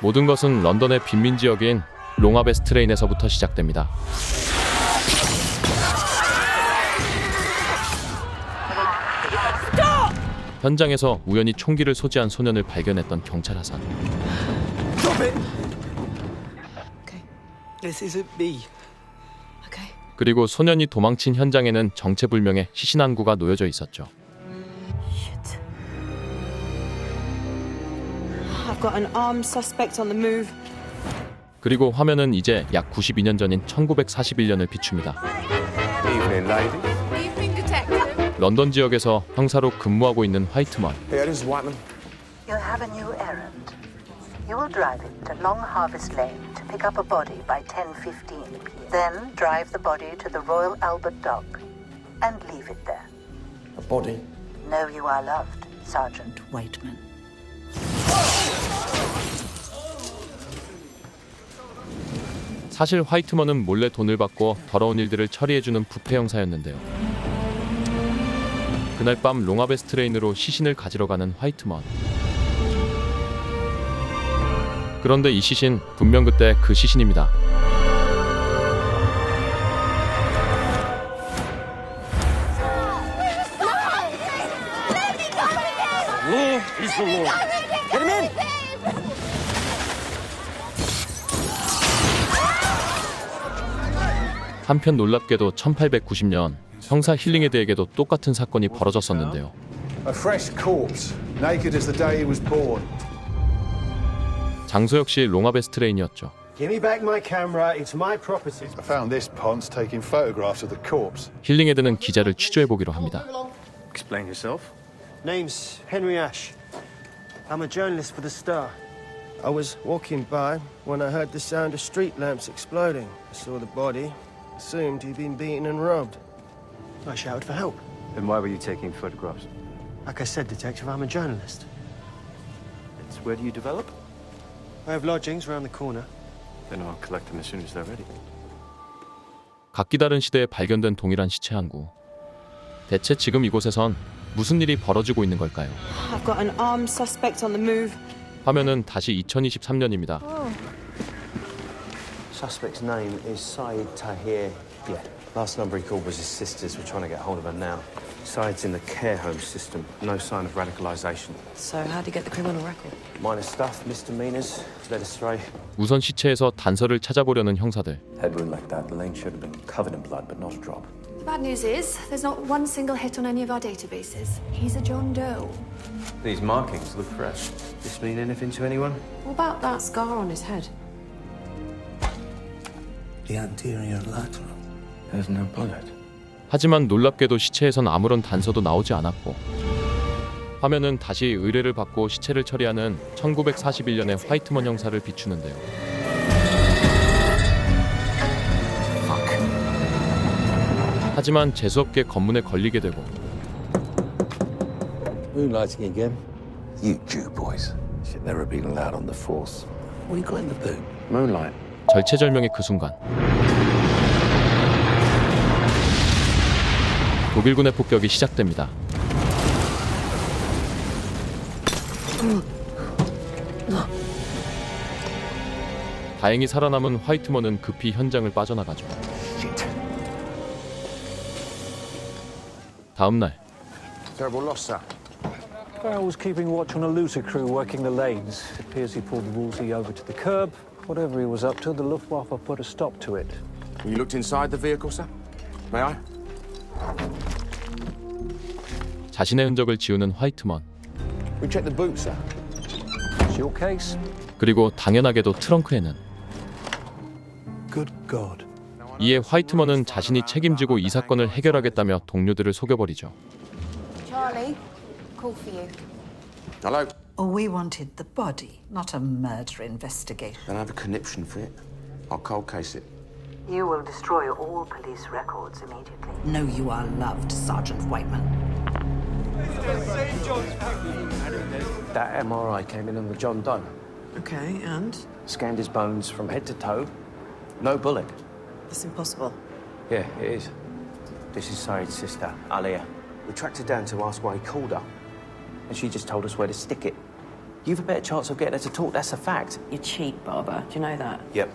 모든 것은 런던의 빈민 지역인 롱아베스트레인에서부터 시작됩니다. 현장에서 우연히 총기를 소지한 소년을 발견했던 경찰 하산. 그리고 소년이 도망친 현장에는 정체불명의 시신한구가 놓여져 있었죠. 그리고 화면은 이제 약 92년 전인 1941년을 비춥니다. 런던 지역에서 형사로 근무하고 있는 화이트먼. You have a new errand. You will drive it to Long Harvest Lane to pick up a body by 10:15 p.m. Then drive the body to the Royal Albert Dock and leave it there. A body? Know you are loved, Sergeant Whiteman. 사실 화이트먼은 몰래 돈을 받고 더러운 일들을 처리해주는 부패 형사였는데요. 그날 밤 롱아베스트레인으로 시신을 가지러 가는 화이트먼. 그런데 이 시신 분명 그때 그 시신입니다. 한편 놀랍게도 1890년 형사 힐링에 대해도 똑같은 사건이 벌어졌었는데요. A fresh corpse, naked as the day he was born. 장소 역시 롱아베스트레인이었죠. Give me back my camera. It's my property. I found this ponce taking photographs of the corpse. 힐링에 드는 기자를 취조해보기로 합니다. Explain yourself. Name's Henry Ash. I'm a journalist for the Star. I was walking by when I heard the sound of street lamps exploding. I saw the body. Assumed he'd been beaten and robbed. I shouted for help. Then why were you taking photographs? Like I said, Detective, I'm a journalist. It's where do you develop? I have lodgings around the corner. Then I'll collect them as soon as they're ready. 각기 다른 시대에 발견된 동일한 시체 한 구. 대체 지금 이곳에선 무슨 일이 벌어지고 있는 걸까요? I've got an armed suspect on the move. 화면은 다시 2023년입니다. Suspect's name is Saeed Tahir. Yeah. Last number he called was his sister's. We're trying to get hold of her now. Saeed's in the care home system. No sign of radicalization. So how'd you get the criminal record? Minor stuff, misdemeanors, led astray. 우선 시체에서 단서를 찾아보려는 형사들. Head wound like that, the lane should have been covered in blood, but not a drop. The bad news is, there's not one single hit on any of our databases. He's a John Doe. These markings look fresh. This mean anything to anyone? What about that scar on his head? The anterior lateral. There's no bullet. 하지만 놀랍게도 시체에선 아무런 단서도 나오지 않았고 화면은 다시 의뢰를 받고 시체를 처리하는 1941년의 화이트먼 형사를 비추는데요. 하지만 재수없게 검문에 걸리게 되고 Moonlighting again? You Jew boys. Should never been allowed on the force. What you got in the boot? Moonlight. 절체절명의 그 순간 독일군의 폭격이 시작됩니다. 다행히 살아남은 화이트먼은 급히 현장을 빠져나가죠. 다음 날 Terrible loss, sir. Farrell was keeping watch on a looter crew working the lanes. It appears he pulled Woolsey over to the curb. Whatever he was up to, the Luftwaffe put a stop to it. You looked inside the vehicle, sir? May I? 자신의 흔적을 지우는 화이트먼. We checked the boot, sir. It's your case. 그리고 당연하게도 트렁크에는. Good God. 이에 화이트먼은 자신이 책임지고 이 사건을 해결하겠다며 동료들을 속여버리죠. Charlie, call for you. Hello? We wanted the body, not a murder investigation. Don't have a conniption for it. I'll cold case it. You will destroy all police records immediately. Know you are loved, Sergeant Whiteman. That MRI came in on the John Doe. Okay, and? Scanned his bones from head to toe. No bullet. That's impossible. Yeah, it is. This is Saeed's sister, Alia. We tracked her down to ask why he called her. And she just told us where to stick it. You've a better chance of getting her to talk, that's a fact. You're cheap, Barbara. Do you know that? Yep.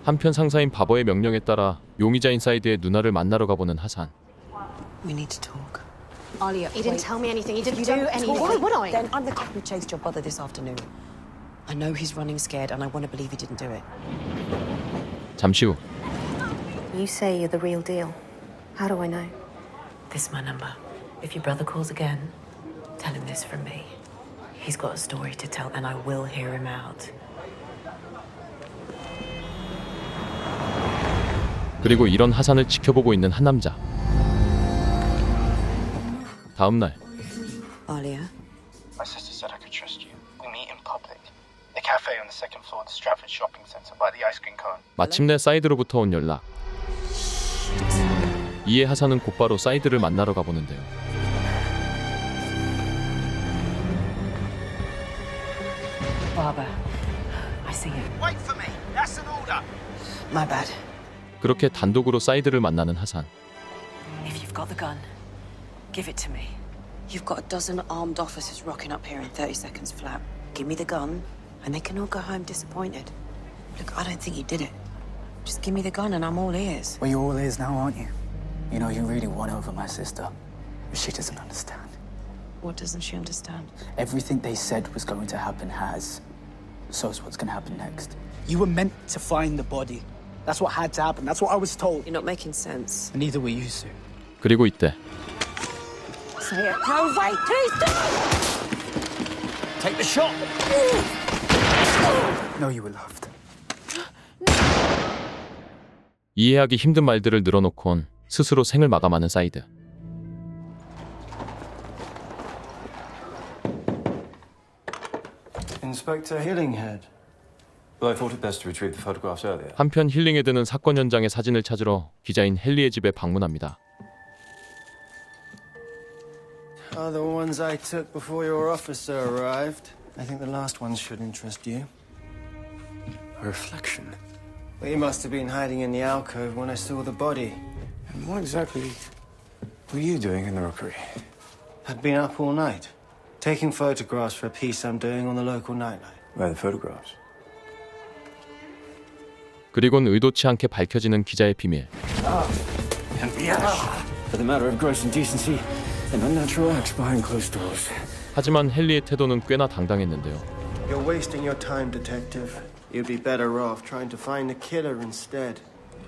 한편 상사인 바버의 명령에 따라 용의자인 사이드의 누나를 만나러 가보는 하산. We need to talk. Alia, he didn't tell me anything. He didn't You do don't anything. talk. Why would I? Then I'm the cop who chased your brother this afternoon. I know he's running scared, and I want to believe he didn't do it. 잠시 후 You say you're the real deal. How do I know? This is my number. If your brother calls again, tell him this from me. He's got a story to tell, and I will hear him out. 그리고 이런 하산을 지켜보고 있는 한 남자. 다음 날 Alia? My sister said I could trust you. We meet in public. The cafe on the second floor of the Stratford Shopping Centre by the ice cream cone. 마침내 사이드로부터 온 연락. 이에 하산은 곧바로 사이드를 만나러 가보는데요. Barbara, I see you. Wait for me. That's an order. My bad. 그렇게 단독으로 사이드를 만나는 하산. If you've got the gun, give it to me. You've got a dozen armed officers rocking up here in 30 seconds flat. Give me the gun, and they can all go home disappointed. Look, I don't think you did it. Just give me the gun and I'm all ears. Well, you're all ears now, aren't you? You know, you really won over my sister. She doesn't understand. What doesn't she understand? Everything they said was going to happen has. So is what's going to happen next. You were meant to find the body. That's what had to happen. That's what I was told. You're not making sense. And neither were you, Sue. 그리고 이때 Say it. No, wait, please don't! Take the shot! No, you were loved. 이해하기 힘든 말들을 늘어놓곤 스스로 생을 마감하는 사이드. Inspector Hillinghead. Well, I thought it best to retrieve the photographs earlier. 한편 힐링헤드는 사건 현장의 사진을 찾으러 기자인 헨리의 집에 방문합니다. Are the ones I took before your officer arrived? I think the last ones should interest you. A reflection. Well, you must have been hiding in the alcove when I saw the body. And what exactly were you doing in the rookery? I'd been up all night, taking photographs for a piece I'm doing on the local nightlife. Where are the photographs? 그리곤 의도치 않게 밝혀지는 기자의 비밀. For the matter of gross indecency and unnatural acts behind closed doors. 하지만 헨리의 태도는 꽤나 당당했는데요. You're wasting your time, detective. You'd be better off trying to find the killer instead.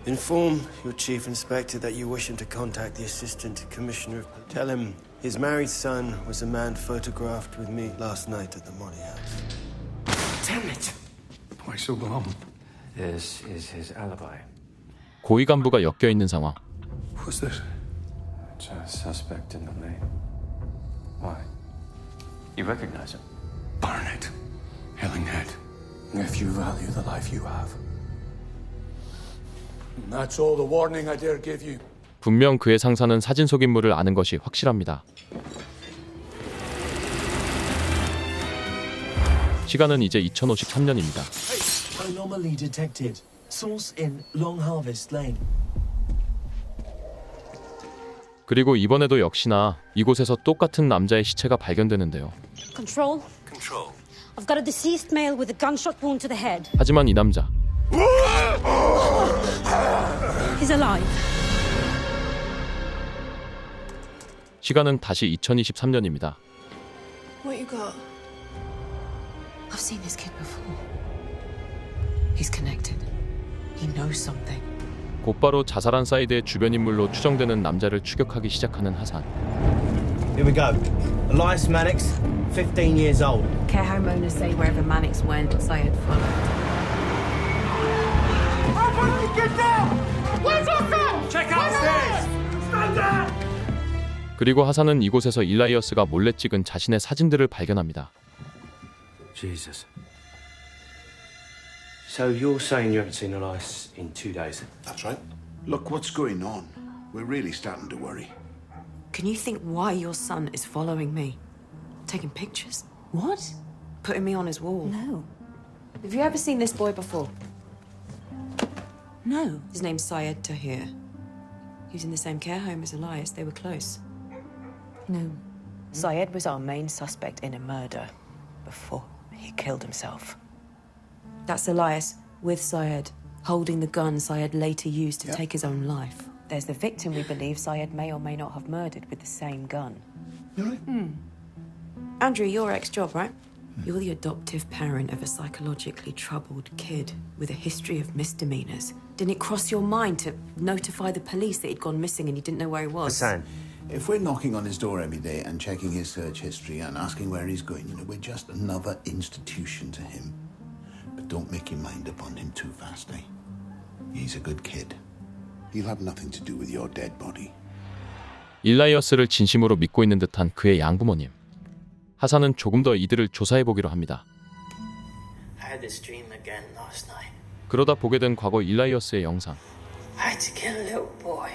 Inform your chief inspector that you wish him to contact the assistant commissioner. Tell him his married son was a man photographed with me last night at the Molly House. Damn it! Why so long? This is his alibi. 고위 간부가 엮여 있는 상황. Who's this? Just suspect in the name. Why? You recognize him? Barnett. Hillinghead. If you value the life you have. That's all the warning I dare give you. 분명 그의 상사는 사진 속 인물을 아는 것이 확실합니다. 시간은 이제 2053년입니다. Anomaly detected. Source in Long Harvest Lane. 그리고 이번에도 역시나 이곳에서 똑같은 남자의 시체가 발견되는데요. Control. Control. I've got a deceased male with a gunshot wound to the head. 하지만 이 남자 He's alive. 시간은 다시 2023년입니다. What you got? I've seen this kid before. He's connected. He knows something. 곧바로 자살한 사이드의 주변 인물로 추정되는 남자를 추격하기 시작하는 하산. Here we go. Elias Mannix, 15 years old. Care home owners say wherever Mannix went, Syed followed. Everybody get down! Where's your son? Check out stairs! Stand down! 그리고 하산은 이곳에서 일라이어스가 몰래 찍은 자신의 사진들을 발견합니다. Jesus. So you're saying you haven't seen Elias in 2 days? That's right. Look what's going on. We're really starting to worry. Can you think why your son is following me? Taking pictures? What? Putting me on his wall? No. Have you ever seen this boy before? No. His name's Syed Tahir. He was in the same care home as Elias. They were close. No. Syed was our main suspect in a murder before me. He killed himself. That's Elias with Syed, holding the gun Syed later used to take his own life. There's the victim we believe Syed may or may not have murdered with the same gun. Really? Andrew, your ex-job, right? You're the adoptive parent of a psychologically troubled kid with a history of misdemeanors. Didn't it cross your mind to notify the police that he'd gone missing and you didn't know where he was? Hassan, if we're knocking on his door every day and checking his search history and asking where he's going, we're just another institution to him. But don't make your mind up on him too fast, eh? He's a good kid. He'll have nothing to do with your dead body. 일라이어스를 진심으로 믿고 있는 듯한 그의 양부모님. 하산은 조금 더 이들을 조사해보기로 합니다. I had this dream again last night. 그러다 보게 된 과거 일라이어스의 영상. I had to kill a little boy.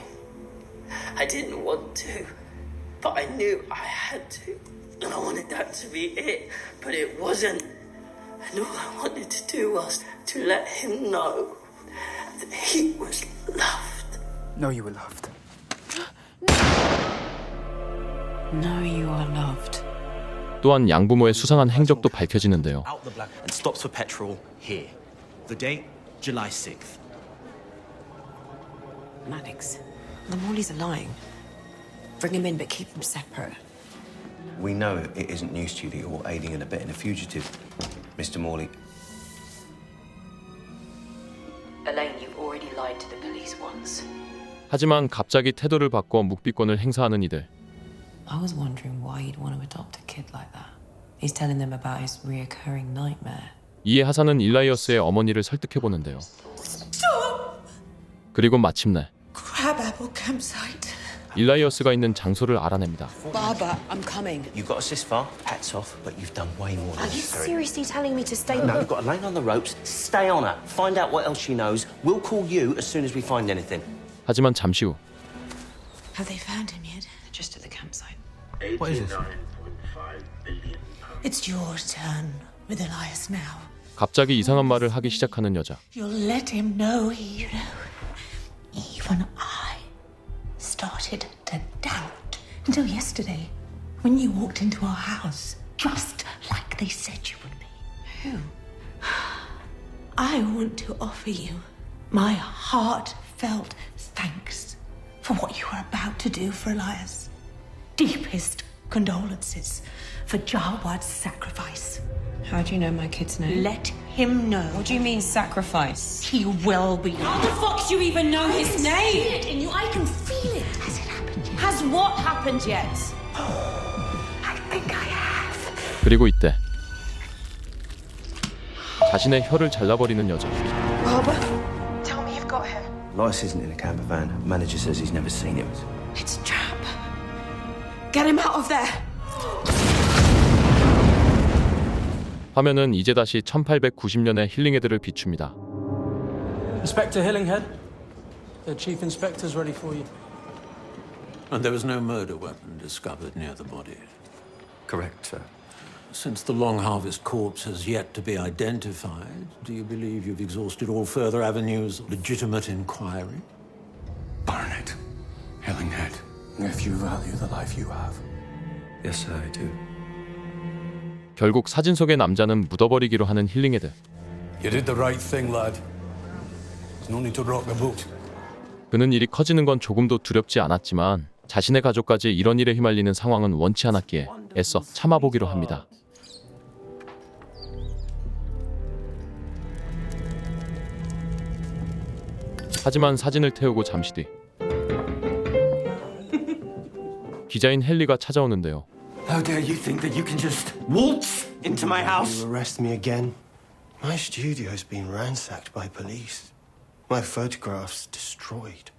I didn't want to, but I knew I had to. And I wanted that to be it, but it wasn't. And all I wanted to do was to let him know that he was loved. No, you were loved. No, you are loved. 또한 양부모의 수상한 행적도 밝혀지는데요. Out the black and stops for petrol here. The date, July 6th. Maddox, the Morleys are lying. Bring him in, but keep them separate. We know it isn't news to you that you're aiding and abetting a fugitive, Mr. Morley. Elaine, you've already lied to the police once. 하지만 갑자기 태도를 바꿔 묵비권을 행사하는 이들. I was wondering why you'd want to adopt a kid like that. He's telling them about his reoccurring nightmare. 이에 하산은 일라이어스의 어머니를 설득해보는데요. 그리고 마침내 Crabapple campsite. 일라이어스가 있는 장소를 알아냅니다. Barbara, I'm coming. You got us this far, hats off, but you've done way more than Are you necessary. seriously telling me to stay? No, you've got Elaine on the ropes. Stay on her. Find out what else she knows. We'll call you as soon as we find anything. 하지만 잠시 후 Have they found him yet? Just at the campsite. What is this? It's your turn with Elias now. 갑자기 이상한 말을 하기 시작하는 여자. You'll let him know, hero. Even I started to doubt until yesterday when you walked into our house, just like they said you would be. Who? I want to offer you my heartfelt thanks for what you are about to do for Elias. Deepest condolences for Jawad's sacrifice. How do you know my kid's name? Let him know. What do you mean sacrifice? He will be. How the fuck do you even know his name? I see it in you. I can feel it. Has it happened yet? Has what happened yet? I think I have. 그리고 이때 자신의 혀를 잘라버리는 여자. Barbara, tell me you've got him. Elias isn't in a camper van. Manager says he's never seen him. It's a trap. Get him out of there. 화면은 이제 다시 1890년의 힐링헤드를 비춥니다. Inspector Hillinghead, the chief inspector's ready for you. And there was no murder weapon discovered near the body. Correct, sir. Since the Long Harvest corpse has yet to be identified, do you believe you've exhausted all further avenues of legitimate inquiry? Burn it, Hillinghead, if you value the life you have. Yes, sir, I do. 결국 사진 속의 남자는 묻어버리기로 하는 힐링헤드. You did the right thing, lad. There's no need to rock the boat. 그는 일이 커지는 건 조금도 두렵지 않았지만 자신의 가족까지 이런 일에 휘말리는 상황은 원치 않았기에 애써 참아보기로 합니다. 하지만 사진을 태우고 잠시 뒤 기자인 헨리가 찾아오는데요. How dare you think that you can just waltz into my house? You arrest me again? My studio's been ransacked by police. My photographs destroyed.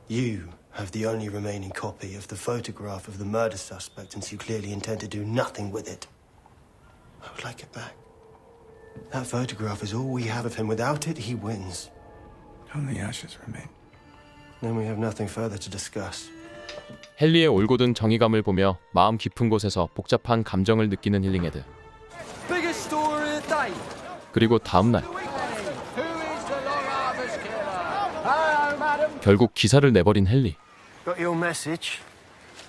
You have the only remaining copy of the photograph of the murder suspect, and so you clearly intend to do nothing with it. I would like it back. That photograph is all we have of him. Without it, he wins. Only ashes remain. Then we have nothing further to discuss. 헨리의 올곧은 정의감을 보며 마음 깊은 곳에서 복잡한 감정을 느끼는 힐링헤드. 그리고 다음 날 결국 기사를 내버린 헨리. Got your message?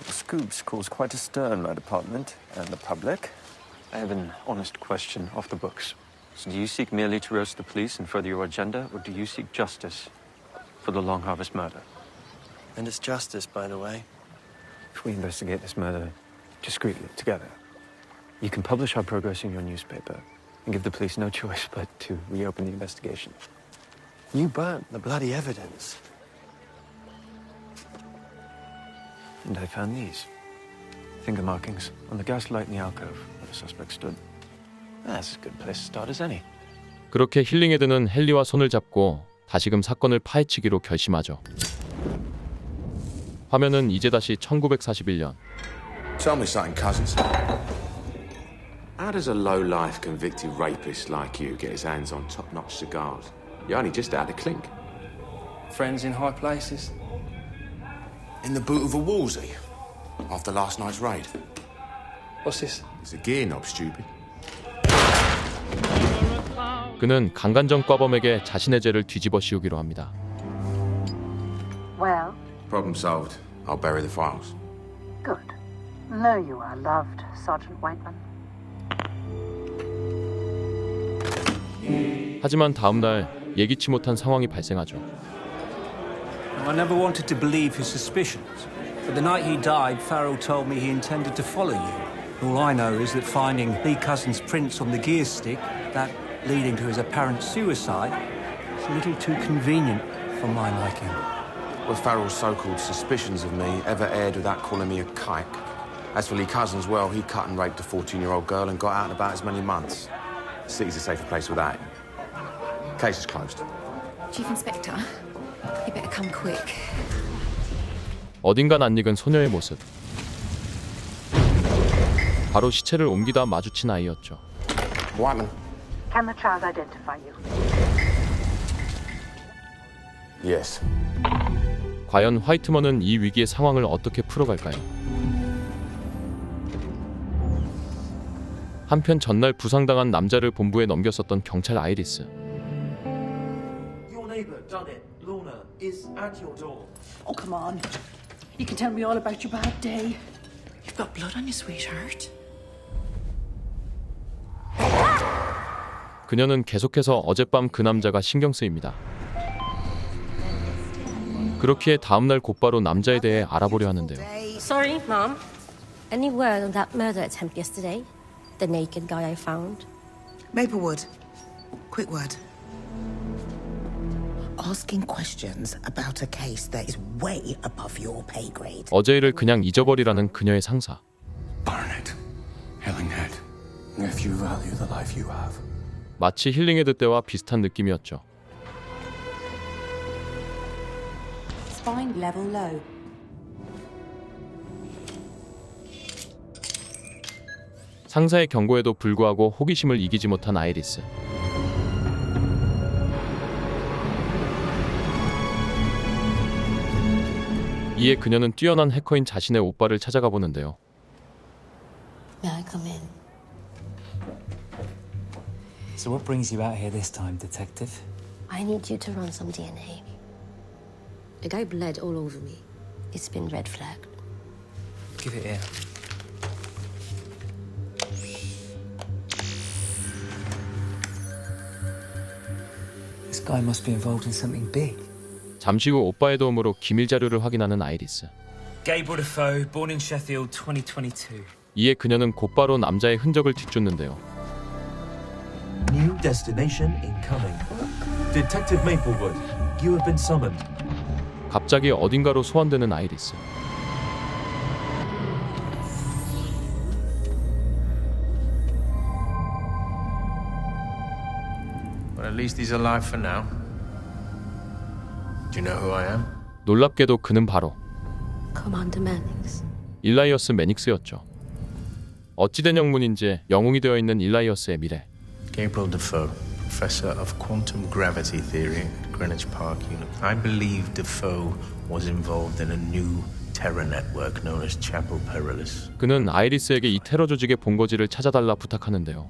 The scoops caused quite a stir in my department and the public. I have an honest question off the books. So do you seek merely to roast the police and further your agenda, or do you seek justice for the Long Harvest murder? And it's justice, by the way. If we investigate this murder discreetly together, you can publish our progress in your newspaper and give the police no choice but to reopen the investigation. You burnt the bloody evidence. And I found these. Finger markings on the gaslight in the alcove where the suspect stood. That's as good a place to start as any. 그렇게 힐링에 드는 헨리와 손을 잡고 다시금 사건을 파헤치기로 결심하죠. 화면은 이제 다시 1941년. Tell me something, cousins. How does a low-life convicted rapist like you get his hands on top-notch cigars? You're only just out of clink. Friends in high places? In the boot of a Wolsey, after last night's raid. What's this? It's a gear knob, stupid. 그는 강간정 과범에게 자신의 죄를 뒤집어 씌우기로 합니다. Well, Problem solved. I'll bury the files. good. Know you are loved, Sergeant Whiteman. 하지만 다음 날 예기치 못한 상황이 발생하죠. I never wanted to believe his suspicions. But the night he died, Farrell told me he intended to follow you. All I know is that finding Lee Cousins' prints on the gear stick, that leading to his apparent suicide, is a little too convenient for my liking. Were Farrell's so-called suspicions of me ever aired without calling me a kike? As for Lee Cousins, well, he cut and raped a 14-year-old girl and got out in about as many months. The city's a safer place without him. Case is closed. Chief Inspector, you better come quick. 어딘가 낯익은 소녀의 모습. 바로 시체를 옮기다 마주친 아이였죠. Whiteman. Can the child identify you? Yes. 과연 화이트먼은 이 위기의 상황을 어떻게 풀어갈까요? 한편 전날 부상당한 남자를 본부에 넘겼었던 경찰 아이리스. Your neighbour, done it. Lorna is at your door. Oh, come on. You can tell me all about your bad day. You've got blood on your sweetheart. 그녀는 계속해서 어젯밤 그 남자가 신경 쓰입니다. 그렇기에 다음날 곧바로 남자에 대해 알아보려 하는데요. Sorry, Mom. Any word on that murder attempt yesterday? The naked guy I found? Maplewood, quick word. Asking questions about a case that is way above your pay grade. 어제 일을 그냥 잊어버리라는 그녀의 상사. Barnett. Hillinghead. If you value the life you have. 마치 힐링헤드 때와 비슷한 느낌이었죠. Spine level low. 상사의 경고에도 불구하고 호기심을 이기지 못한 아이리스. 이에 그녀는 뛰어난 해커인 자신의 오빠를 찾아가 보는데요. May I come in? So what brings you out here this time, Detective? I need you to run some DNA. A guy bled all over me. It's been red flagged. Give it here. This guy must be involved in something big. 잠시 후 오빠의 도움으로 기밀 자료를 확인하는 아이리스. Gabriel Defoe, born in Sheffield, 2022. 이에 그녀는 곧바로 남자의 흔적을 뒤쫓는데요. New destination incoming. Detective Maplewood, you have been summoned. 갑자기 어딘가로 소환되는 아이리스. Well, at least he's alive for now. Do you know who I am? 놀랍게도 그는 바로 Commander Mannix. 일라이어스 매닉스였죠. 어찌된 영문인지 영웅이 되어 있는 일라이어스의 미래. Gabriel Defoe, professor of quantum gravity theory at Greenwich Park Uni. I believe Defoe was involved in a new terror network known as Chapel Perilous. 그는 아이리스에게 이 테러 조직의 본거지를 찾아달라 부탁하는데요.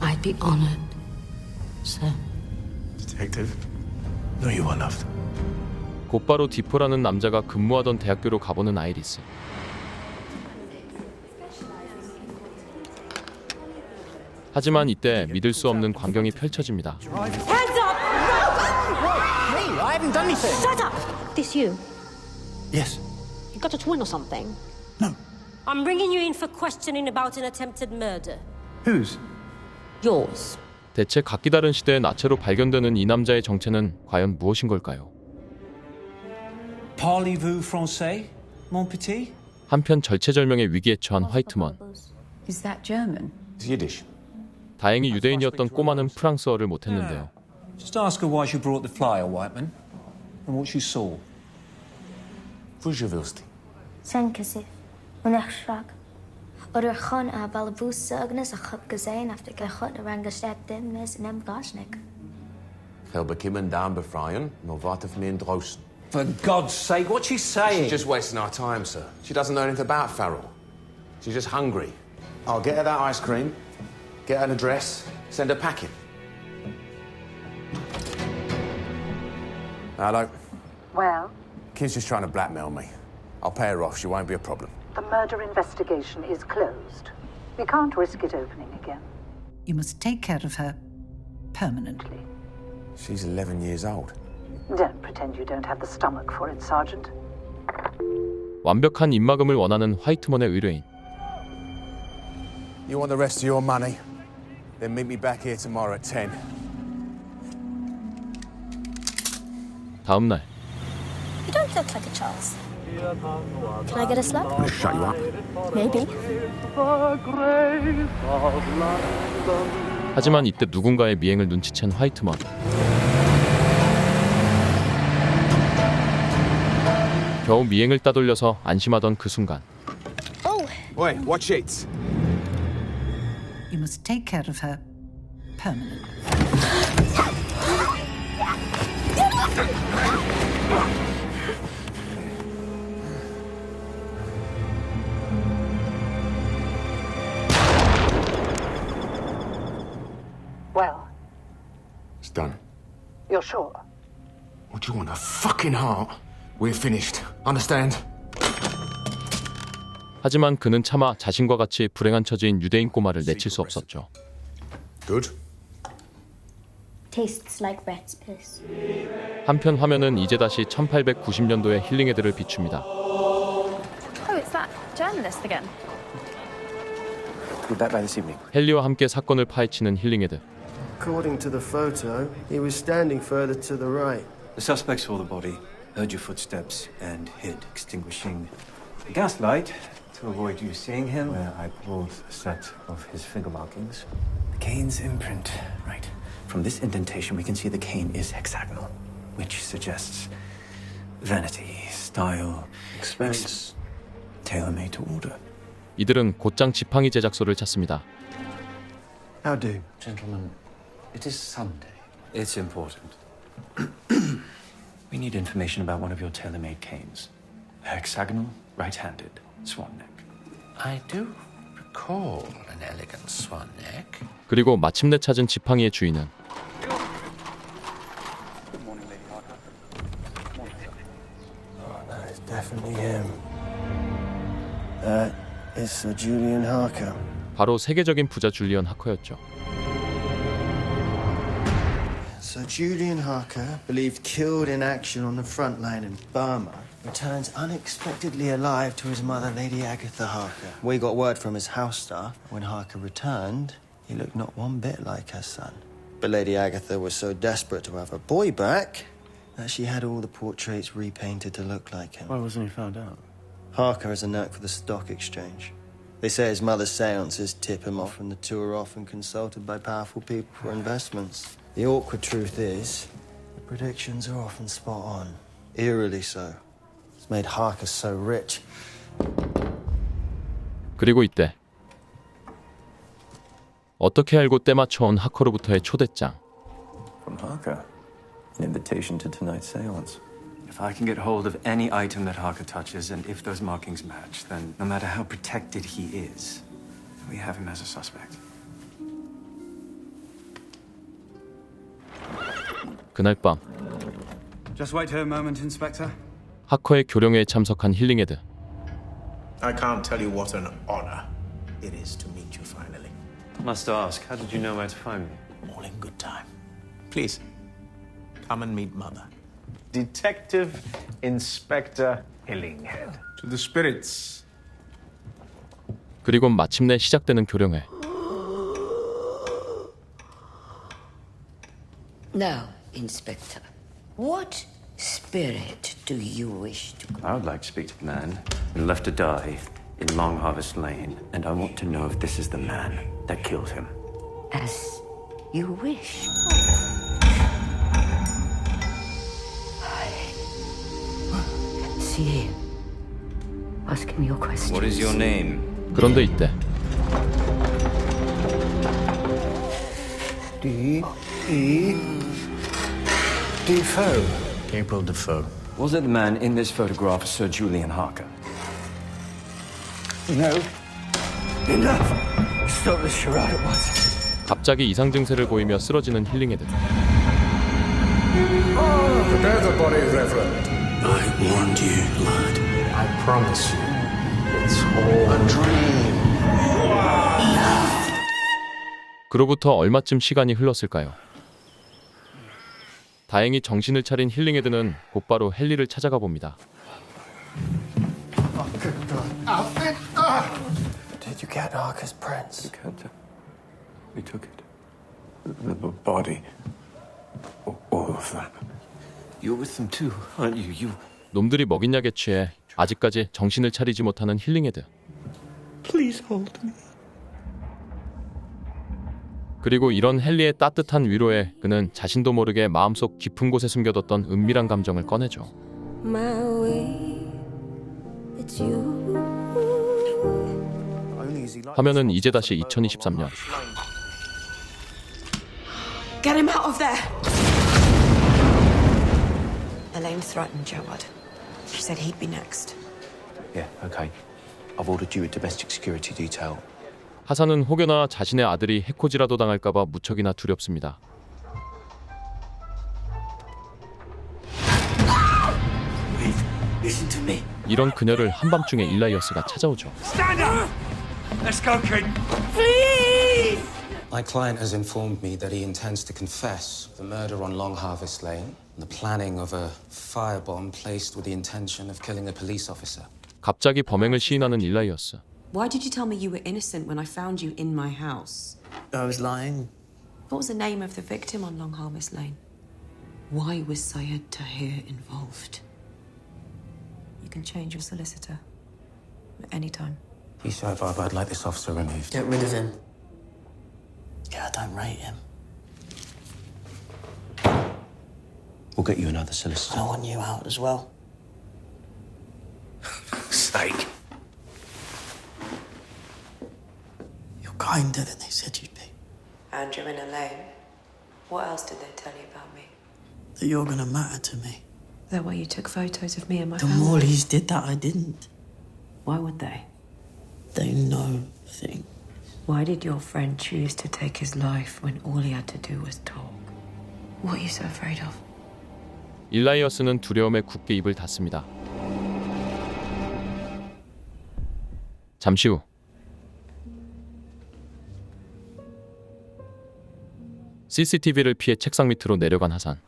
I'd be honored, sir. Detective, no, you are loved. 곧바로 디포라는 남자가 근무하던 대학교로 가보는 아이리스. 하지만 이때 믿을 수 없는 광경이 펼쳐집니다. Hands up! Me, I haven't done anything. Shut up! This you? Yes. You got a twin or something? No. I'm bringing you in for questioning about an attempted murder. Whose? Yours. 대체 각기 다른 시대의 나체로 발견되는 이 남자의 정체는 과연 무엇인 걸까요? Parlez-vous français, mon petit? 한편 절체절명의 위기에 처한 화이트먼. Is that German? It's Yiddish. 다행히 유대인이었던 꼬마는 프랑스어를 못했는데요. Just ask her why she brought the flyer, Whiteman, and what she saw. Vujovilsti. Senkasif, Unachshrak. Oder Khan a Balabus Sugnes a Chup Gazain after Gachot Rangastat Dimnes and Goshnik. Gelbekimmen daan befreien, no water van in droosten. For God's sake, what's she saying? She's just wasting our time, sir. She doesn't know anything about Farrell. She's just hungry. I'll get her that ice cream, get her an address, send her packing. Hello. Well, Kid's just trying to blackmail me. I'll pay her off. She won't be a problem. the murder investigation is closed. We can't risk it opening again. You must take care of her permanently. She's 11 years old. Don't pretend you don't have the stomach for it, Sergeant. 완벽한 입막음을 원하는 화이트먼의 의뢰인. You want the rest of your money? Then meet me back here tomorrow at 10. 다음 날 You don't look like a Charles. Can I get a slap? Shut you up. Maybe. 하지만 이때 누군가의 미행을 눈치챈 화이트먼. 겨우 미행을 따돌려서 안심하던 그 순간 Oh. Wait, watch it. You must take care of her permanently. Well, It's done. you're sure? What do you want, a fucking heart? We're finished. Understand? 하지만 그는 차마 자신과 같이 불행한 처지인 유대인 꼬마를 내칠 수 없었죠. Good. Tastes like rat's piss. 한편 화면은 이제 다시 1890년도의 힐링헤드를 비춥니다. Oh, it's that journalist again. Be back by this evening. 헨리와 함께 사건을 파헤치는 힐링헤드. According to the photo, he was standing further to the right. The suspect saw the body, heard your footsteps, and hid, extinguishing the gaslight to avoid you seeing him. Where I pulled a set of his finger markings. The cane's imprint. Right. From this indentation, we can see the cane is hexagonal, which suggests vanity, style, expense, tailor-made to order. 이들은 곧장 지팡이 제작소를 찾습니다. How do? Gentlemen, it is Sunday. It's important. We need information about one of your tailor-made canes. Hexagonal, right-handed, swan neck. I do recall an elegant swan neck. 그리고 마침내 찾은 지팡이의 주인은 That is definitely him. That is Sir Julian Harker. 바로 세계적인 부자 줄리언 하커였죠. Sir Julian Harker, believed killed in action on the front line in Burma, returns unexpectedly alive to his mother, Lady Agatha Harker. We got word from his house staff. When Harker returned, he looked not one bit like her son. But Lady Agatha was so desperate to have her boy back that she had all the portraits repainted to look like him. Why wasn't he found out? Harker has a knack for the stock exchange. They say his mother's seances tip him off, and the two are often consulted by powerful people for investments. The awkward truth is, the predictions are often spot on. Eerily so. It's made Harker so rich. 그리고 이때 어떻게 알고 때맞춰온 하커로부터의 초대장. From Harker. An invitation to tonight's seance. If I can get hold of any item that Harker touches, and if those markings match, then no matter how protected he is, we have him as a suspect. 그날 밤 Just wait here a moment, Inspector. 하커의 교령회에 참석한 힐링헤드. I can't tell you what an honor it is to meet you finally. Must ask, how did you know where to find me? All in good time. Please, come and meet Mother. Detective Inspector Hillinghead. To the spirits. 그리고 마침내 시작되는 교령회. Now, Inspector, what spirit do you wish to... I would like to speak to the man who left to die in Long Harvest Lane, and I want to know if this is the man that killed him. As you wish. See here. Ask him your questions. What is your name? 그런데 이때 Defoe. April Defoe. Was it the man in this photograph, Sir Julian Harker? No. Enough. Stop this charade at once. 갑자기 이상 증세를 보이며 쓰러지는 힐링헤드. Prepare the body, Reverend. I warned you, lad. I promise you, it's all a dream. 그로부터 얼마쯤 시간이 흘렀을까요? 다행히 정신을 차린 힐링헤드는 곧바로 헨리를 찾아가 봅니다. Did you get Harker's prints? We took it. The body. All of them. You're with them too, aren't you? 놈들이 먹인 약에 취해 아직까지 정신을 차리지 못하는 힐링헤드. Please hold me. 그리고 이런 헨리의 따뜻한 위로에 그는 자신도 모르게 마음속 깊은 곳에 숨겨뒀던 은밀한 감정을 꺼내죠. 화면은 이제 다시 2023년. Get him out of there! Elaine threatened Jawad. She said he'd be next. Yeah, okay. I've ordered you a domestic security detail. 하산은 혹여나 자신의 아들이 해코지라도 당할까봐 무척이나 두렵습니다. Listen to me. 이런 그녀를 한밤중에 일라이어스가 찾아오죠. Stand up! Let's go, kid. Please! My client has informed me that he intends to confess the murder on Long Harvest Lane and the planning of a firebomb placed with the intention of killing a police officer. 갑자기 범행을 시인하는 일라이어스. Why did you tell me you were innocent when I found you in my house? I was lying. What was the name of the victim on Long Harvest Lane? Why was Syed Tahir involved? You can change your solicitor at any time. Isa, I'd like this officer removed. Get rid of him. Yeah, I don't rate him. We'll get you another solicitor. I want you out as well. Sake. You're kinder than they said you'd be. Andrew and Elaine. What else did they tell you about me? That you're gonna matter to me. Is that why you took photos of me and my The family? Morleys did that, I didn't. Why would they? They know things. Why did your friend choose to take his life when all he had to do was talk? What are you so afraid of? 일라이어스는 두려움에 굳게 입을 닫습니다. 잠시 후 CCTV를 피해 책상 밑으로 내려간 하산.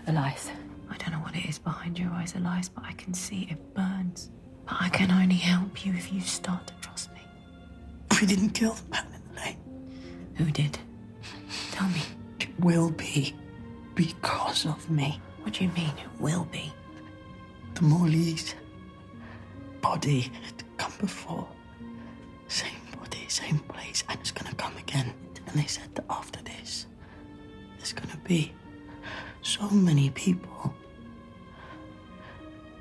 Elias, I don't know what it is behind your eyes, Elias, but I can see it burns. But I can only help you if you start to trust me. We didn't kill the man in the lane. Who did? Tell me. It will be because of me. What do you mean, it will be? The Morleys' body had come before. Same body, same place, and it's gonna come again. And they said that after this, there's gonna be so many people.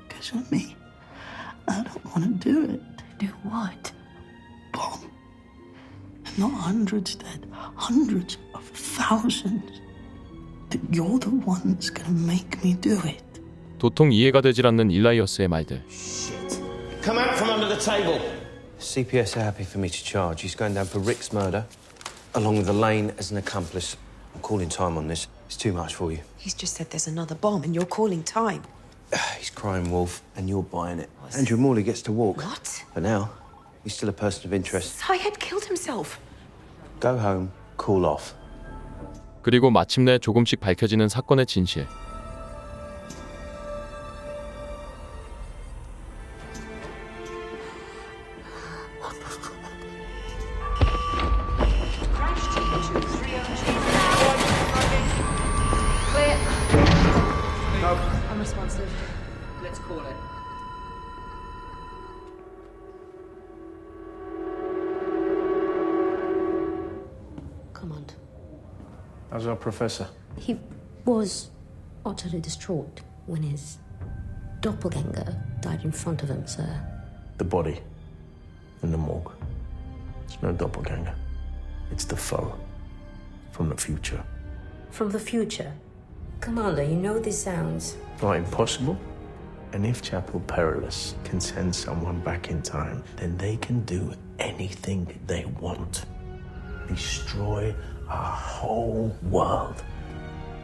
Because of me. I don't want to do it. Do what? Bomb. And not hundreds dead, hundreds of thousands. That you're the one that's gonna make me do it. 도통 이해가 되질 않는 일라이어스의 말들. Come out from under the table. CPS are happy for me to charge. He's going down for Rick's murder, along with Elaine as an accomplice. I'm calling time on this. It's too much for you. He's just said there's another bomb and you're calling time. He's crying wolf, and you're buying it. Andrew Morley gets to walk. What? For now. He's still a person of interest. Syed killed himself. Go home, cool off. 그리고 마침내 조금씩 밝혀지는 사건의 진실. Unresponsive. Let's call it. Command. How's our professor? He was utterly distraught when his doppelganger died in front of him, sir. The body in the morgue. It's no doppelganger. It's the foe from the future. From the future? Commander, you know this sounds... Not impossible. And if Chapel Perilous can send someone back in time, then they can do anything they want. Destroy our whole world.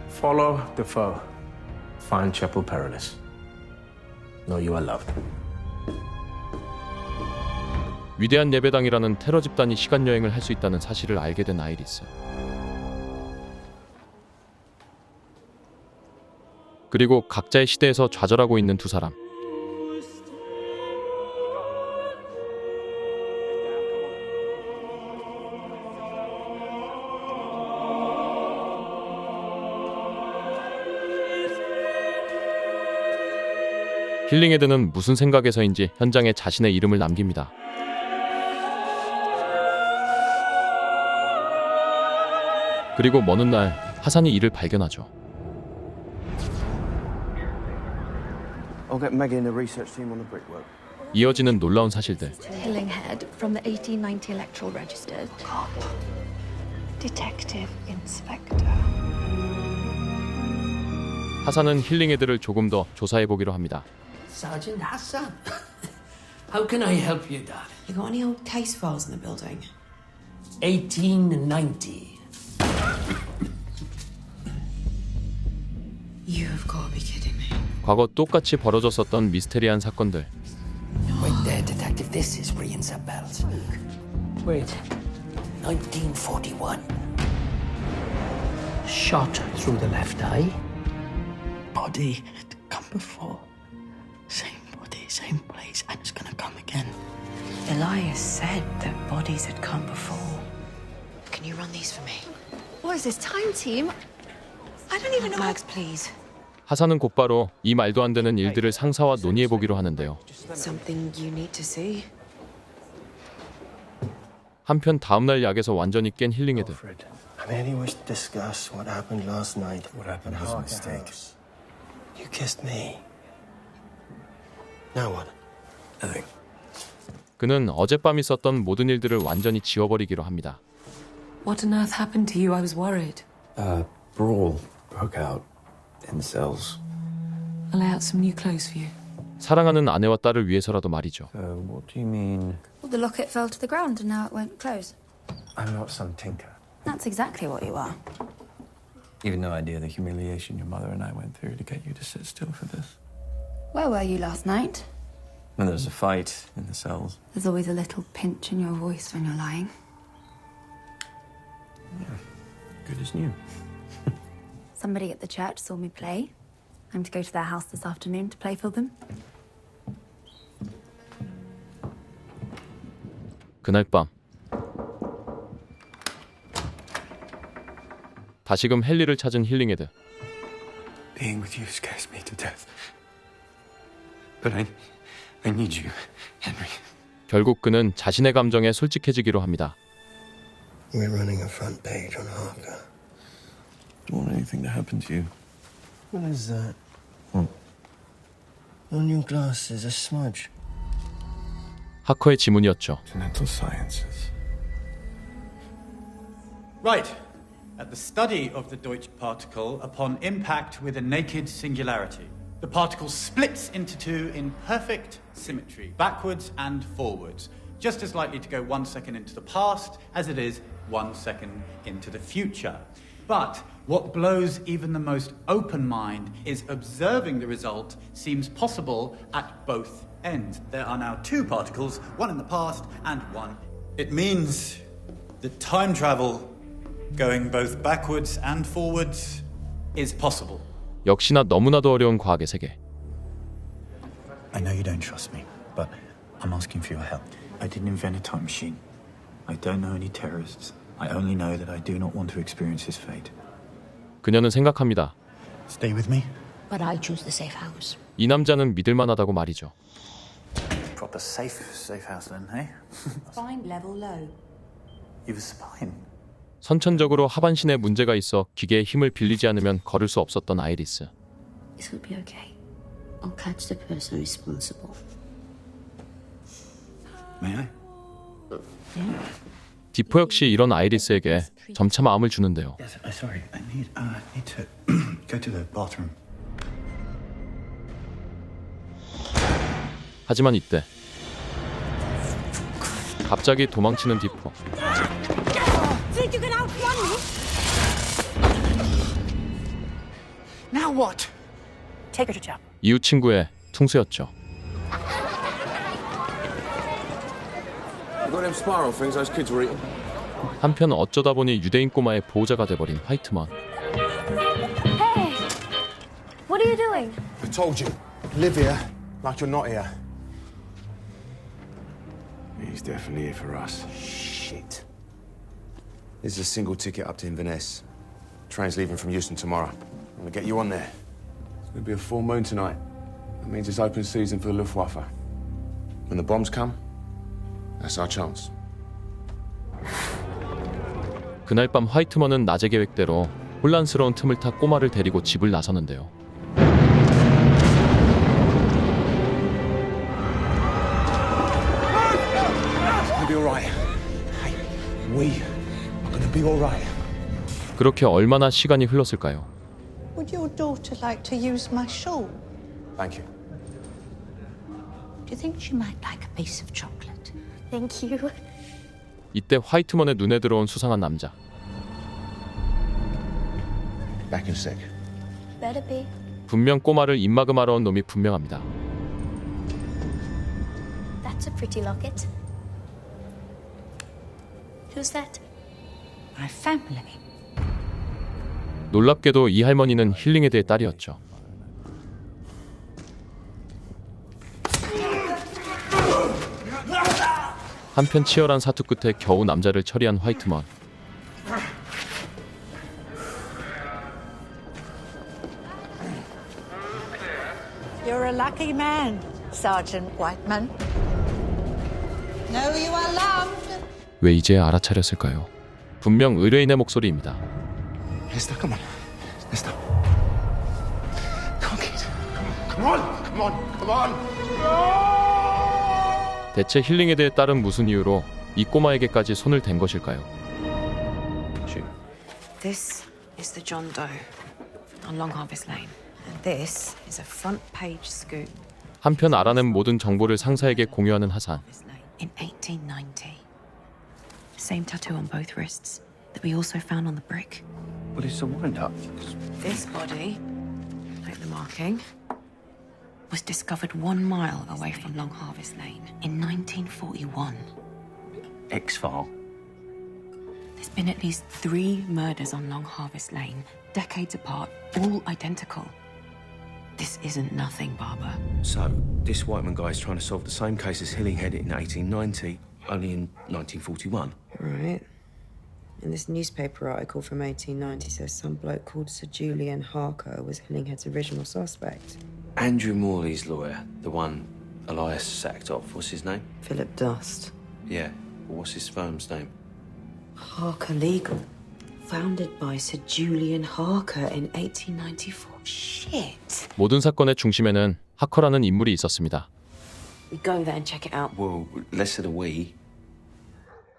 Follow the foe. Find Chapel Perilous. Know you are loved. 위대한 예배당이라는 테러 집단이 시간여행을 할 수 있다는 사실을 알게 된 아이리스. 그리고 각자의 시대에서 좌절하고 있는 두 사람. 힐링헤드는 무슨 생각에서인지 현장에 자신의 이름을 남깁니다. 그리고 먼 훗날 하산이 이를 발견하죠. I'll get Maggie and the research team on the brickwork. 이어지는 놀라운 사실들. Killing head from the 1890 electoral registers. Detective Inspector. 하산은 힐링헤드를 조금 더 조사해보기로 합니다. Sergeant Hassan. How can I help you, darling? You got any old case files in the building? 1890. You've got to be kidding me. 과거 똑같이 벌어졌었던 미스테리한 사건들. Wait there, Detective. This is ringing some bells. Wait. 1941. Shot through the left eye. Body had come before. Same body, same place, and it's gonna come again. Elias said that bodies had come before. Can you run these for me? What is this time team? I don't even know. Mags, please. 하산은 곧바로 이 말도 안 되는 일들을 상사와 논의해보기로 하는데요. Something you need to see. 한편 다음날 약에서 완전히 깬 힐링헤드. I merely wish to discuss what happened last night. What happened was a mistake. You kissed me. Now what? Nothing. 그는 어젯밤 있었던 모든 일들을 완전히 지워버리기로 합니다. What on earth happened to you? I was worried. Brawl broke out in the cells. I'll lay out some new clothes for you. 사랑하는 아내와 딸을 위해서라도 말이죠. What do you mean? Well, the locket fell to the ground and now it won't close. I'm not some tinker. That's exactly what you are. You've no idea the humiliation your mother and I went through to get you to sit still for this. Where were you last night? When there was a fight in the cells. There's always a little pinch in your voice when you're lying. Yeah, good as new. Somebody at the church saw me play. I'm to go to their house this afternoon to play for them. 그날 밤 다시금 헨리를 찾은 힐링헤드. Being with you scares me to death. But I need you, Henry. 결국 그는 자신의 감정에 솔직해지기로 합니다. We're running a front page on Harker. Don't want anything to happen to you. What is that? What? On your glasses, a smudge. 하커의 지문이었죠. Mental sciences. Right. At the study of the Deutsch particle upon impact with a naked singularity. The particle splits into two in perfect symmetry, backwards and forwards, just as likely to go 1 second into the past as it is 1 second into the future. But what blows even the most open mind is observing the result seems possible at both end. There are now two particles, one in the past and one. It means that time travel, going both backwards and forwards, is possible. 역시나 너무나도 어려운 과학의 세계. I know you don't trust me, but I'm asking for your help. I didn't invent a time machine. I don't know any terrorists. I only know that I do not want to experience his fate. 그녀는 생각합니다. Stay with me. But I choose the safe house. 이 남자는 믿을만하다고 말이죠. Proper safe house then, hey? Spine level low. You've a spine. 선천적으로 하반신에 문제가 있어 기계의 힘을 빌리지 않으면 걸을 수 없었던 아이리스. This will be okay. I'll catch the person responsible. May I? 디포 역시 이런 아이리스에게 점차 마음을 주는데요. Yes, sorry. I need to go to the bathroom. 하지만 이때 갑자기 도망치는 디포. Think you can outrun me? Now what? Take her to chapel. 이웃 친구의 퉁수였죠. You got them spiral things those kids were eating? 한편 어쩌다 보니 유대인 꼬마의 보호자가 돼버린 화이트먼. Hey! What are you doing? I told you. Live here like you're not here. He's definitely here for us. Shit. This is a single ticket up to Inverness. Train's leaving from Euston tomorrow. I'm gonna get you on there. It's gonna be a full moon tonight. That means it's open season for the Luftwaffe. When the bombs come, that's our chance. 그날 밤 화이트먼은 낮의 계획대로 혼란스러운 틈을 타 꼬마를 데리고 집을 나서는데요. You'll be all right. Hey, we are gonna be all right. 그렇게 얼마나 시간이 흘렀을까요? Would your daughter like to use my shawl? Thank you. Do you think she might like a piece of chocolate? Thank you. 이때 화이트먼의 눈에 들어온 수상한 남자. Back in a sec. Better be. 분명 꼬마를 입막음하러 온 놈이 분명합니다. That's a pretty locket. Who's that? My family. 놀랍게도 이 할머니는 힐링에 대해 딸이었죠. 한편 치열한 사투 끝에 겨우 남자를 처리한 화이트먼. You're a lucky man, Sergeant Whiteman. Know you are loved. 왜 이제야 알아차렸을까요? 분명 의뢰인의 목소리입니다. Esther, come on. Esther. Come on, kid. Come on, come on, come on. 대체 힐링에 대해 딸은 무슨 이유로 이 꼬마에게까지 손을 댄 것일까요? This is the John Doe on Long Harvest Lane. And this is a front page scoop. 한편 알아낸 모든 정보를 상사에게 공유하는 하산. In 1890. Same tattoo on both wrists that we also found on the brick. Well, it's a wind-up. This body, like the marking, was discovered 1 mile away from Long Harvest Lane in 1941. X-File. There's been at least 3 murders on Long Harvest Lane, decades apart, all identical. This isn't nothing, Barbara. So, this Whiteman guy is trying to solve the same case as Hillinghead in 1890, only in 1941. Right. And this newspaper article from 1890 says some bloke called Sir Julian Harker was Hillinghead's original suspect. Andrew Morley's lawyer, the one Elias sacked off, what's his name? Philip Dust. Yeah, well, what's his firm's name? Harker Legal. Founded by Sir Julian Harker in 1894. Shit. 모든 사건의 중심에는 하커라는 인물이 있었습니다. We go there and check it out. Well, less of the we.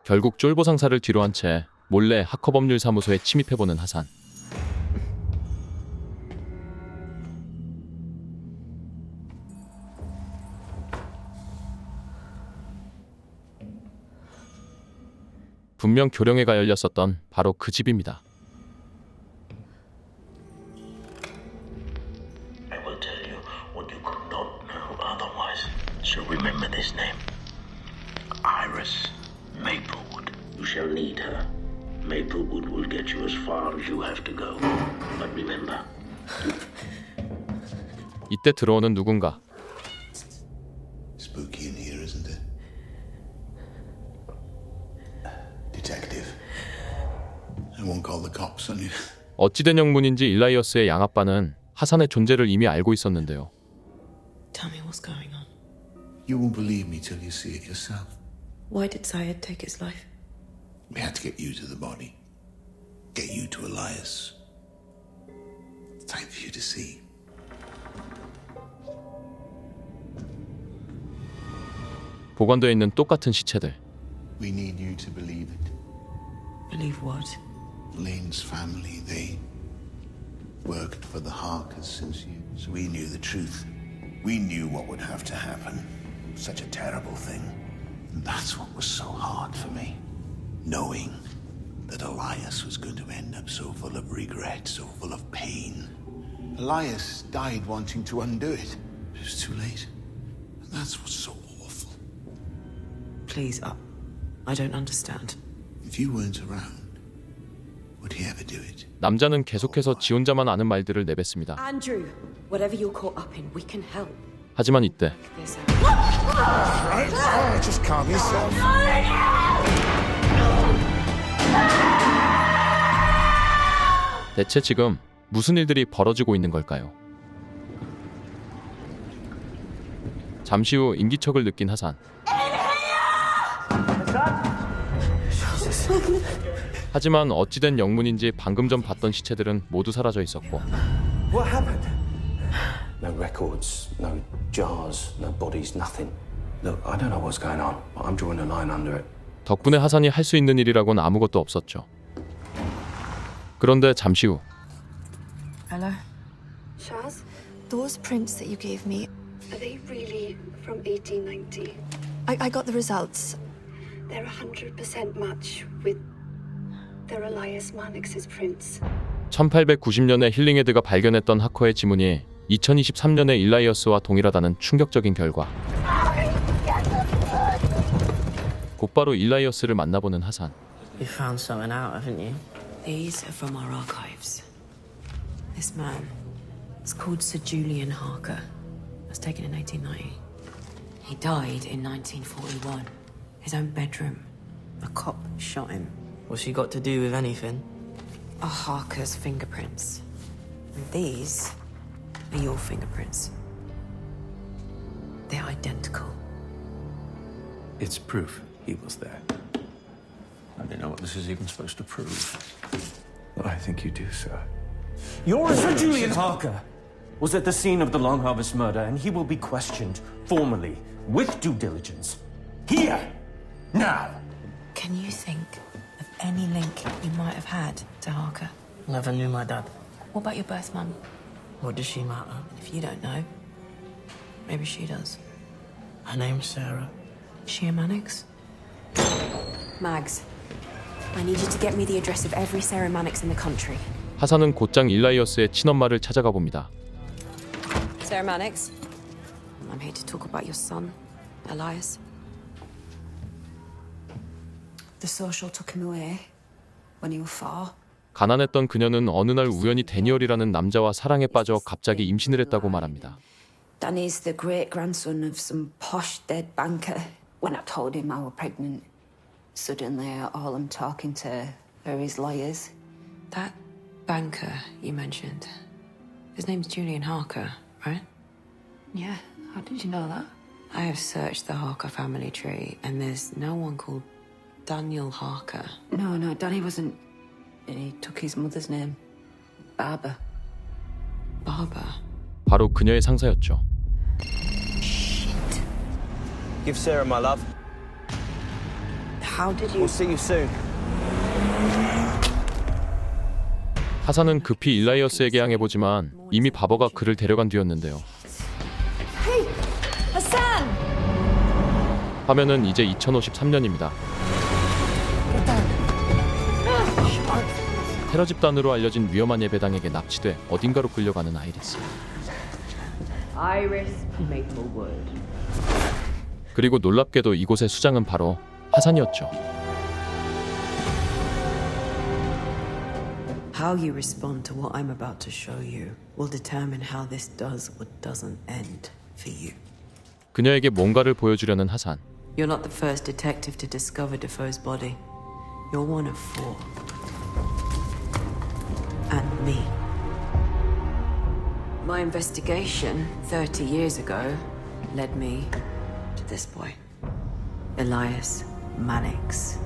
결국 쫄보 상사를 뒤로 한 채 몰래 하커 법률 사무소에 침입해보는 하산. 분명 교령회가 열렸었던 바로 그 집입니다. I will tell you what you could not know otherwise. Sir Iris, Maplewood. You shall need her. Maplewood will get you as far as you have to go. But remember. 이때 들어오는 누군가. Spooky in here, isn't it? Detective. I won't call the cops on you. 어찌된 영문인지 일라이어스의 양아빠는 하산의 존재를 이미 알고 있었는데요. Tell me what's going on. You won't believe me till you see it yourself. Why did Syed take his life? We had to get you to the body. Get you to Elias. It's time for you to see. 보관되어 있는 똑같은 시체들. We need you to believe it. Believe what? Lane's family, they worked for the Harkers since you... So we knew the truth. We knew what would have to happen. Such a terrible thing. And that's what was so hard for me. Knowing that Elias was going to end up so full of regret, so full of pain. Elias died wanting to undo it. It was too late. And that's what's so awful. Please, I don't understand. If you weren't around, would he ever do it? 남자는 계속해서 지 혼자만 아는 말들을 내뱉습니다. Andrew, whatever you're caught up in, we can help. 하지만 이때 Just calm yourself. 대체 지금 무슨 일들이 벌어지고 있는 걸까요? 잠시 후 인기척을 느낀 하산. 하지만 어찌된 영문인지 방금 전 봤던 시체들은 모두 사라져 있었고. What happened? No records, no jars, no bodies, nothing. Look, I don't know what's going on, but I'm drawing a line under it. 덕분에 하산이 할 수 있는 일이라고는 아무것도 없었죠. 그런데 잠시 후. Hello? Shaz? Those prints that you gave me, Are they really from 1890? I got the results. They're 100% match with their Elias Mannix's prints. 1890년에 힐링헤드가 발견했던 하커의 지문이 2023년의 일라이어스와 동일하다는 충격적인 결과. 곧바로 일라이어스를 만나보는 하산. You found something out, haven't you? These are from our archives. This man is called Sir Julian Harker. Was taken in 1890. He died in 1941. His own bedroom. A cop shot him. What's she got to do with anything? Are Harker's fingerprints. And these are your fingerprints. They're identical. It's proof he was there. I don't know what this is even supposed to prove. I think you do, sir. You're Sir Julian Harker was at the scene of the Long Harvest murder, and he will be questioned formally, with due diligence. Here! Now! Can you think of any link you might have had to Harker? Never knew my dad. What about your birth mum? What does she matter? If you don't know, maybe she does. Her name's Sarah. She a Mannix? Mags, I need you to get me the address of every Sarah Mannix in the country. 하산은 곧장 일라이어스의 친엄마를 찾아가 봅니다. Sarah Mannix, I'm here to talk about your son, Elias. The social took him away when you were far. 가난했던 그녀는 어느 날 우연히 데니얼이라는 남자와 사랑에 빠져 갑자기 임신을 했다고 말합니다. Danny's the great-grandson of some posh dead banker. When I told him I was pregnant, suddenly all I'm talking to are his lawyers. That banker you mentioned, his name's Julian Harker, right? Yeah, how did you know that? I have searched the Harker family tree, and there's no one called Daniel Harker. No, Danny wasn't. He took his mother's name. Barbara. Barbara? 바로 그녀의 상사였죠. Give Sarah my love. How did you... We'll see you soon. 하산은 급히 일라이어스에게 향해보지만 이미 바버가 그를 데려간 뒤였는데요. Hey, Hassan! 화면은 이제 2053년입니다. 테러 집단으로 알려진 위험한 예배당에게 납치돼 어딘가로 끌려가는 아이리스. Iris Maplewood. 그리고 놀랍게도 이곳의 수장은 바로 하산이었죠. How you respond to what I'm about to show you will determine how this does or doesn't end for you. 그녀에게 뭔가를 보여주려는 하산. You're not the first detective to discover Defoe's body. You're one of 4. And me. My investigation 30 years ago led me to this boy. Elias Mannix.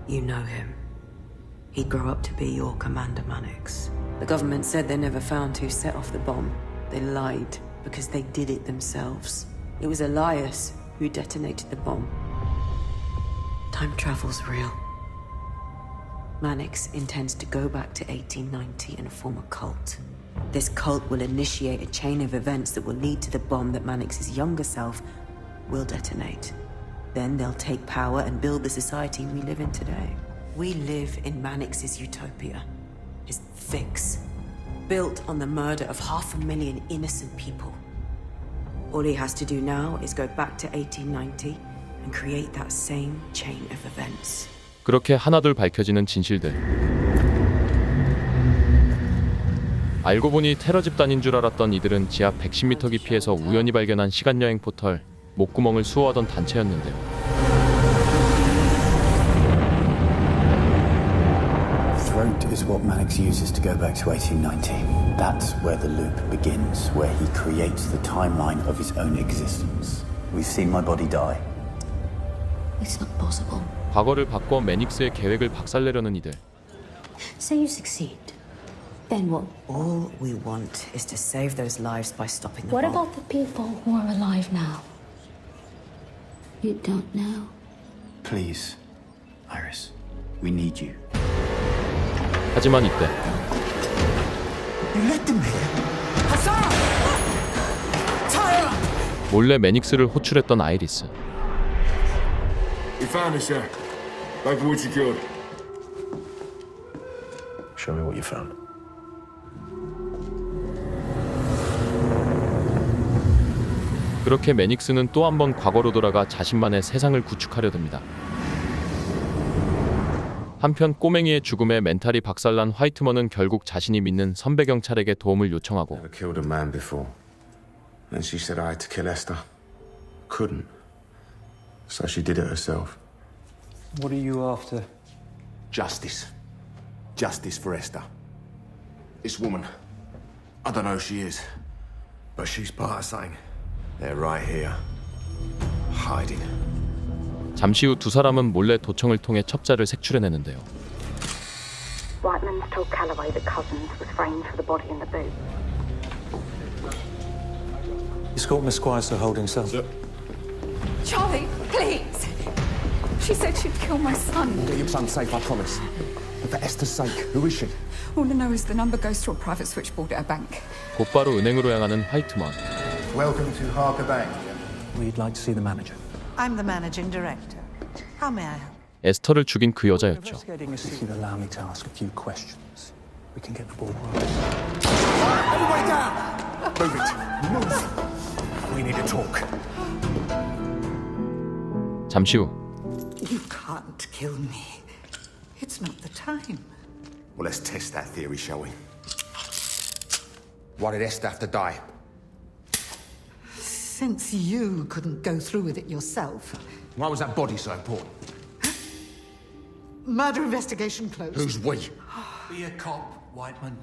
You know him. He'd grow up to be your Commander Mannix. The government said they never found who set off the bomb. They lied because they did it themselves. It was Elias who detonated the bomb. Time travel's real. Mannix intends to go back to 1890 and form a cult. This cult will initiate a chain of events that will lead to the bomb that Mannix's younger self will detonate. Then they'll take power and build the society we live in today. We live in Mannix's utopia, his fix, built on the murder of 500,000 innocent people. All he has to do now is go back to 1890 and create that same chain of events. 그렇게 하나둘 밝혀지는 진실들. 알고 보니 테러 집단인 줄 알았던 이들은 지하 110m 깊이에서 우연히 발견한 시간여행 포털 목구멍을 수호하던 단체였는데요. Throat is what Mannix uses to go back to 1890. That's where the loop begins, where he creates the timeline of his own existence. We've seen my body die. It's not possible. 과거를 바꿔 매닉스의 계획을 박살내려는 이들. Say you succeed. Then what? All we want is to save those lives by stopping the What bomb. about the people who are alive now? You don't know. Please, Iris, we need you. 하지만 이때 You let them here. Hassan! Tyler! 몰래 매닉스를 호출했던 아이리스. We found this, sir. Paperwork secured. Show me what you found. 그렇게 매닉스는 또 한 번 과거로 돌아가 자신만의 세상을 구축하려 듭니다. 한편 꼬맹이의 죽음에 멘탈이 박살난 화이트먼은 결국 자신이 믿는 선배 경찰에게 도움을 요청하고 Never killed a man before. And she said I had to kill Esther. Couldn't. So she did it herself. What are you after? Justice. Justice for Esther. This woman. I don't know who she is. But she's part of something. They're right here. Hiding. 잠시 후 두 사람은 몰래 도청을 통해 첩자를 색출해내는데요. Whiteman's told Calloway that Cousins was framed for the body in the boot. Escort Miss Squires to holding cell. Charlie, please! She said she'd kill my son. Get your son safe, I promise. But for Esther's sake, who is she? All I know is the number goes to a private switchboard at a bank. 곧바로 은행으로 향하는 화이트먼. Welcome to Harker Bank. We'd like to see the manager. I'm the managing director. How may I help? 에스터를 죽인 그 여자였죠. Investigating a scene. Allow me to ask a few questions. We can get the ball rolling. Everybody down! Move it. Move. We need to talk. 잠시 후 You can't kill me. It's not the time. Well, let's test that theory, shall we? Why did Esther have to die? Since you couldn't go through with it yourself. Why was that body so important? Murder investigation closed. Who's we? Be a cop, Whiteman.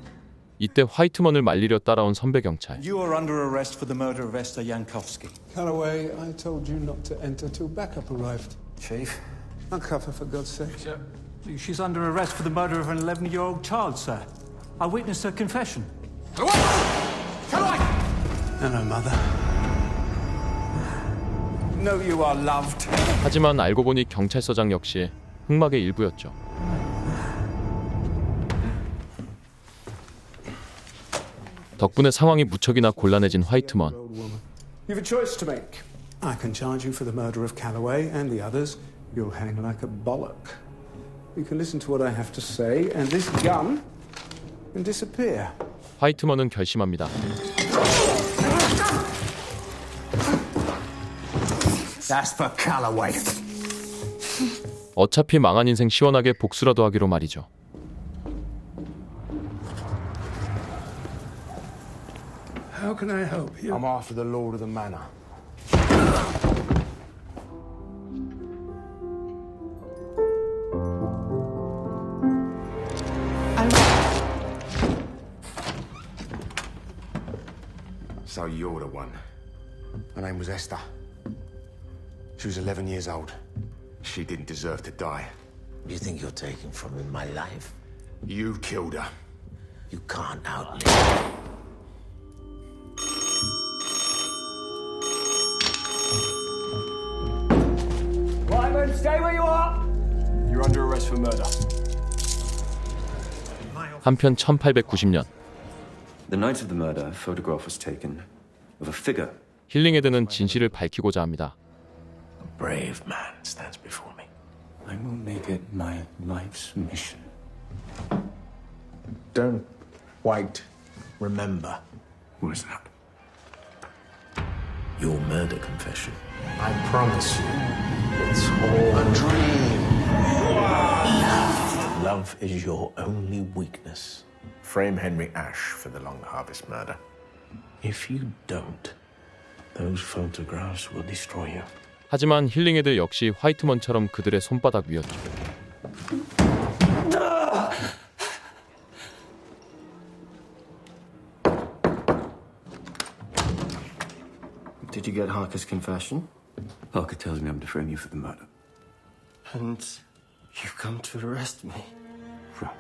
이때 화이트먼을 말리려 따라온 선배 경찰. You are under arrest for the murder of Esther Yankowski. Calloway, I told you not to enter till backup arrived. Chief? Uncover, for God's sake. Sir, she's under arrest for the murder of an 11-year-old child, sir. I witnessed her confession. Hello, Mother. No, you are loved. 하지만 알고 보니 경찰서장 역시 흑막의 일부였죠. 덕분에 상황이 무척이나 곤란해진 화이트먼. You've a choice to make. I can charge you for the murder of Calloway and the others. You'll hang like a bollock. You can listen to what I have to say, and this gun can disappear. 화이트먼은 결심합니다. That's for Calloway. 어차피 망한 인생 시원하게 복수라도 하기로 말이죠. How can I help you? I'm after the Lord of the Manor. So you're the one. Her name was Esther. She was 11 years old. She didn't deserve to die. You think you're taking from me my life? You killed her. You can't outlive. Wyman, stay where you are! You're under arrest for murder. 한편 1890년 The night of the murder, a photograph was taken of a figure. 힐링헤드는 진실을 밝히고자 합니다. A brave man stands before me. I will make it my life's mission. Don't wait. Remember. What is that? Your murder confession. I promise you, it's all a dream. Love is your only weakness. Frame Henry Ash for the Long Harvest murder. If you don't, those photographs will destroy you. 하지만 힐링헤드 역시 화이트먼처럼 그들의 손바닥 위였죠. Did you get Harker's confession? Parker tells me I'm to frame you for the murder. And you've come to arrest me? Right.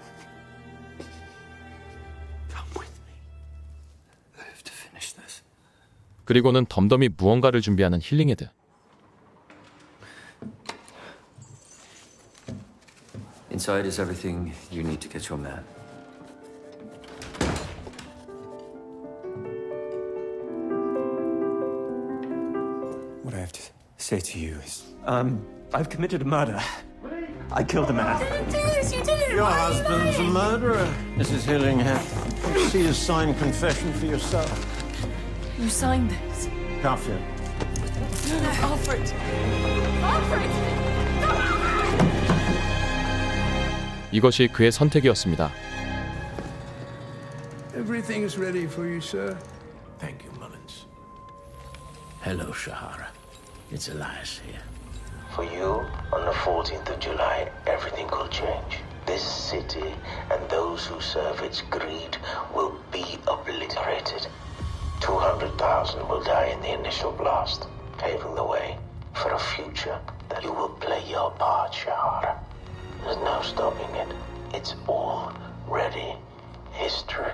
그리고는 덤덤히 무언가를 준비하는 힐링헤드. Inside is everything you need to get your man. What I have to say to you is, I've committed a murder. I killed a man. Your husband's a murderer, Mrs. Hillinghead. You see a signed confession for yourself. You signed this. Cuff him. Alfred! Alfred! 이것이 그의 선택이었습니다. Everything's ready for you, sir. Thank you, Mullins. Hello, Shahara. It's Elias here. For you, on the 14th of July, everything could change. This city and those who serve its greed will be obliterated. 200,000 will die in the initial blast, paving the way for a future that you will play your part, Shahara. There's no stopping it. It's already history.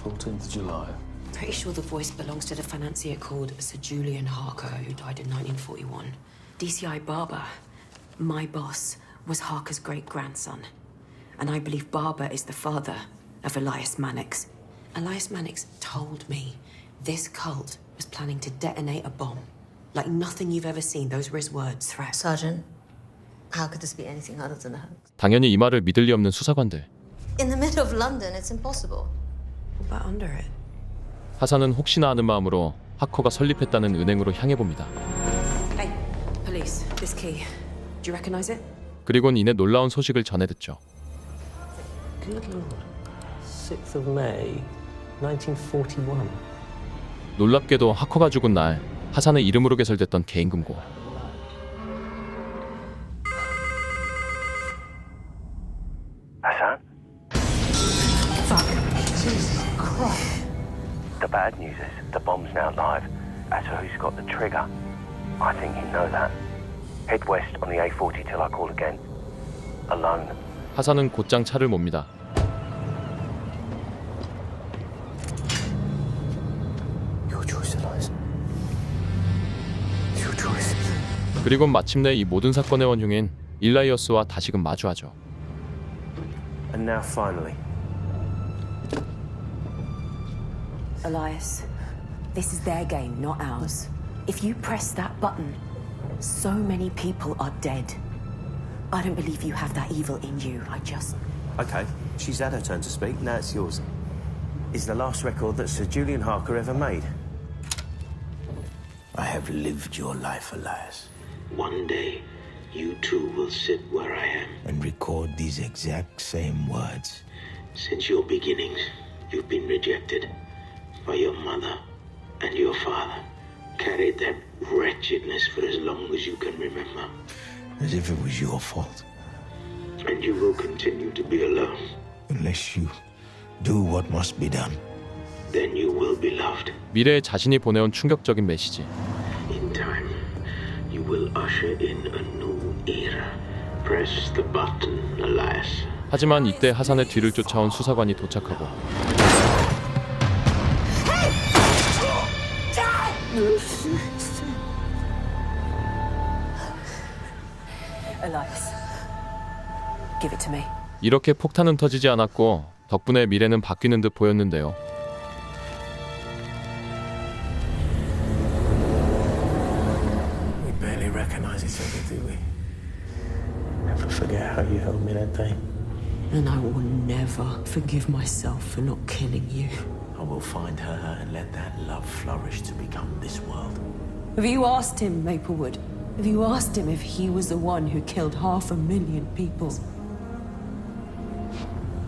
14th of July. Pretty sure the voice belongs to the financier called Sir Julian Harker, who died in 1941. DCI Barber, my boss, was Harker's great-grandson. And I believe Barber is the father of Elias Mannix. Elias Mannix told me this cult was planning to detonate a bomb. Like nothing you've ever seen. Those were his words, threats. Sergeant, how could this be anything other than a hoax? 당연히 이 말을 믿을 리 없는 수사관들. In the middle of London, it's impossible. What about under it? 하사는 혹시나 하는 마음으로 하커가 설립했다는 은행으로 향해 봅니다. Hey, police, this key. Do you recognize it? 그리곤 이내 놀라운 소식을 전해 듣죠. Good Lord. 6th of May, 1941. 놀랍게도 하커가 죽은 날 하산의 이름으로 개설됐던 개인금고. Hassan? Fuck. Jesus Christ. The bad news is the bomb's now live. As for who's got the trigger, I think you know that. Head west on the A40 till I call again. Alone. 하산은 곧장 차를 몹니다. Your choice, Elias. Your choice. 그리고 마침내 이 모든 사건의 원흉인 일라이어스와 다시금 마주하죠. And now finally. Elias, this is their game, not ours. If you press that button, so many people are dead. I don't believe you have that evil in you. I just... Okay, she's had her turn to speak, now it's yours. Is the last record that Sir Julian Harker ever made? I have lived your life, Elias. One day, you too will sit where I am. And record these exact same words. Since your beginnings, you've been rejected by your mother and your father. Carried that wretchedness for as long as you can remember. As if it was your fault. And you will continue to be alone. Unless you do what must be done. Then you will be loved. 미래의 자신이 보내온 충격적인 메시지. In time, you will usher in a new era. Press the button, Elias. 하지만 이때 하산의 뒤를 쫓아온 수사관이 도착하고 Elias, give it to me. 이렇게 폭탄은 터지지 않았고 덕분에 미래는 바뀌는 듯 보였는데요. We barely recognize each other, do we? Never forget how you held me that day. And I will never forgive myself for not killing you. I will find her and let that love flourish to become this world. Have you asked him, Maplewood? Have you asked him if he was the one who killed 500,000 people?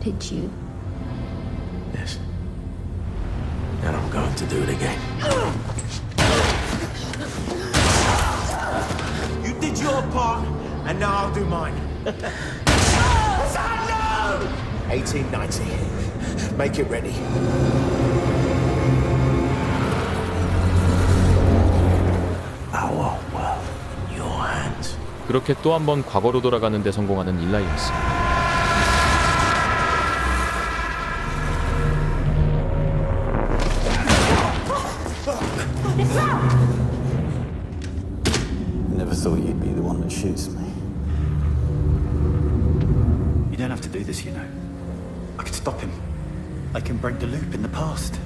Did you? Yes. And I'm going to do it again. You did your part, and now I'll do mine. 1890. Make it ready. Our world, your hands. 그렇게 또 한 번 과거로 돌아가는 데 성공하는 일라이어스. Never thought you'd be the one that shoots me. You don't have to do this, you know. I can stop him. I can break the loop in the past.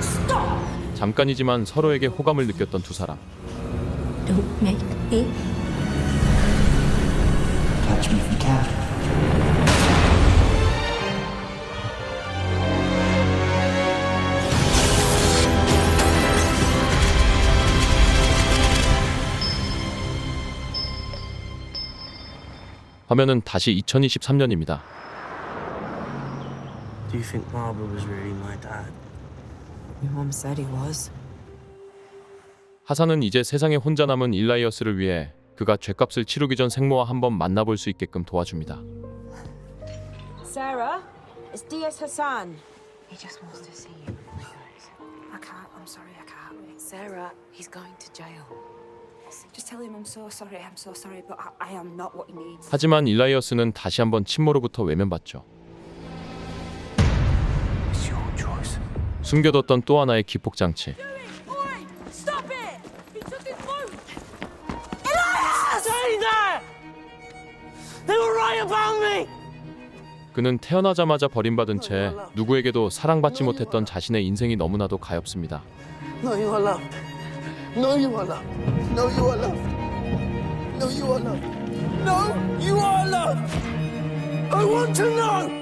Stop! 잠깐이지만 서로에게 호감을 느꼈던 두 사람. Don't make me. Catch me if you can. 화면은 다시 2023년입니다. Do you think Barbara was really my dad? Your mom said he was. 하산은 이제 세상에 혼자 남은 일라이어스를 위해 그가 죗값을 치르기 전 생모와 한번 만나볼 수 있게끔 도와줍니다. Sarah, it's DS Hassan. He just wants to see you. I can't. I'm sorry, I can't. Sarah, he's going to jail. Just tell him I'm so sorry, but I am not what he needs. 하지만 일라이어스는 다시 한번 친모로부터 외면받죠. It's your choice. 숨겨뒀던 또 하나의 기폭장치. Stop it! He took his boat! Elias! Stay there! They were right about me! 그는 태어나자마자 버림받은 채 누구에게도 사랑받지 못했던 자신의 인생이 너무나도 가엾습니다. No, you are loved. No, you are loved. No, you are loved. No, you are loved. No, you are loved. I want to know.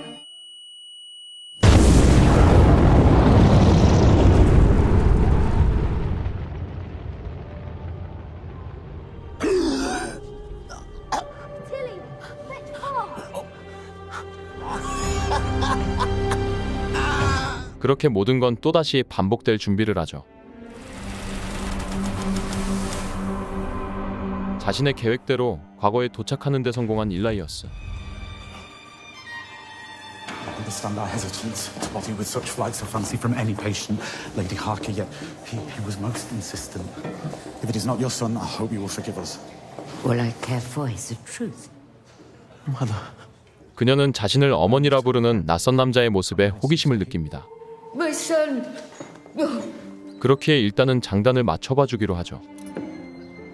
그렇게 모든 건 또다시 반복될 준비를 하죠. 자신의 계획대로 과거에 도착하는 데 성공한 일라이어스. I understand our hesitance to body with such flights of fancy from any patient, Lady Harker, yet he was most insistent. If it is not your son, I hope you will forgive us. All I care for is the truth. Mother. 그녀는 자신을 어머니라 부르는 낯선 남자의 모습에 호기심을 느낍니다. My son. 그렇기에 일단은 장단을 맞춰봐 주기로 하죠.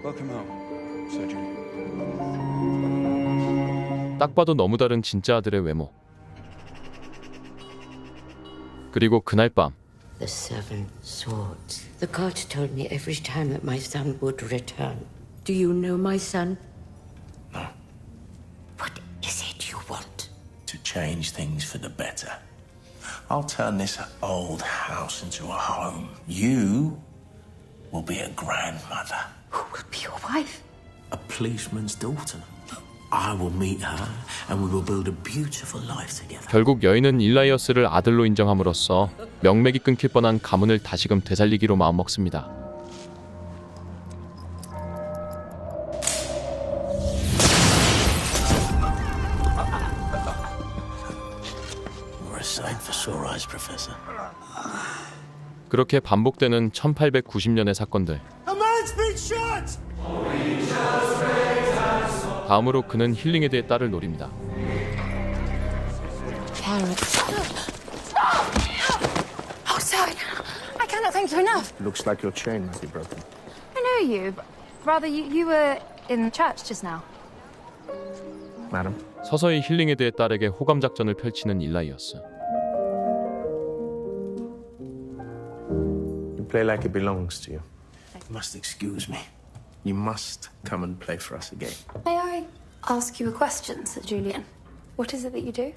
Welcome home, surgeon. 딱 봐도 너무 다른 진짜 아들의 외모. 그리고 그날 밤 The seven swords. The gods told me every time that my son would return. Do you know my son? No. What is it you want? To change things for the better. I'll turn this old house into a home. You will be a grandmother. Who will be your wife? A policeman's daughter. I will meet her and we will build a beautiful life together. 결국 여인은 일라이어스를 아들로 인정함으로써 명맥이 끊길 뻔한 가문을 다시금 되살리기로 마음먹습니다. We're a sight for sore eyes, Professor. 그렇게 반복되는 1890년의 사건들. A man's been shot! 다음으로 그는 힐링에 대해 딸을 노립니다. Oh, sorry. I cannot thank you enough. Looks like your chain might be broken. I know you. Rather, you were in church just now. Madam? 서서히 힐링에 대해 딸에게 호감 작전을 펼치는 일라이어스. You play like it belongs to you. You must excuse me. You must come and play for us again. May I ask you a question, Sir Julian? What is it that you do?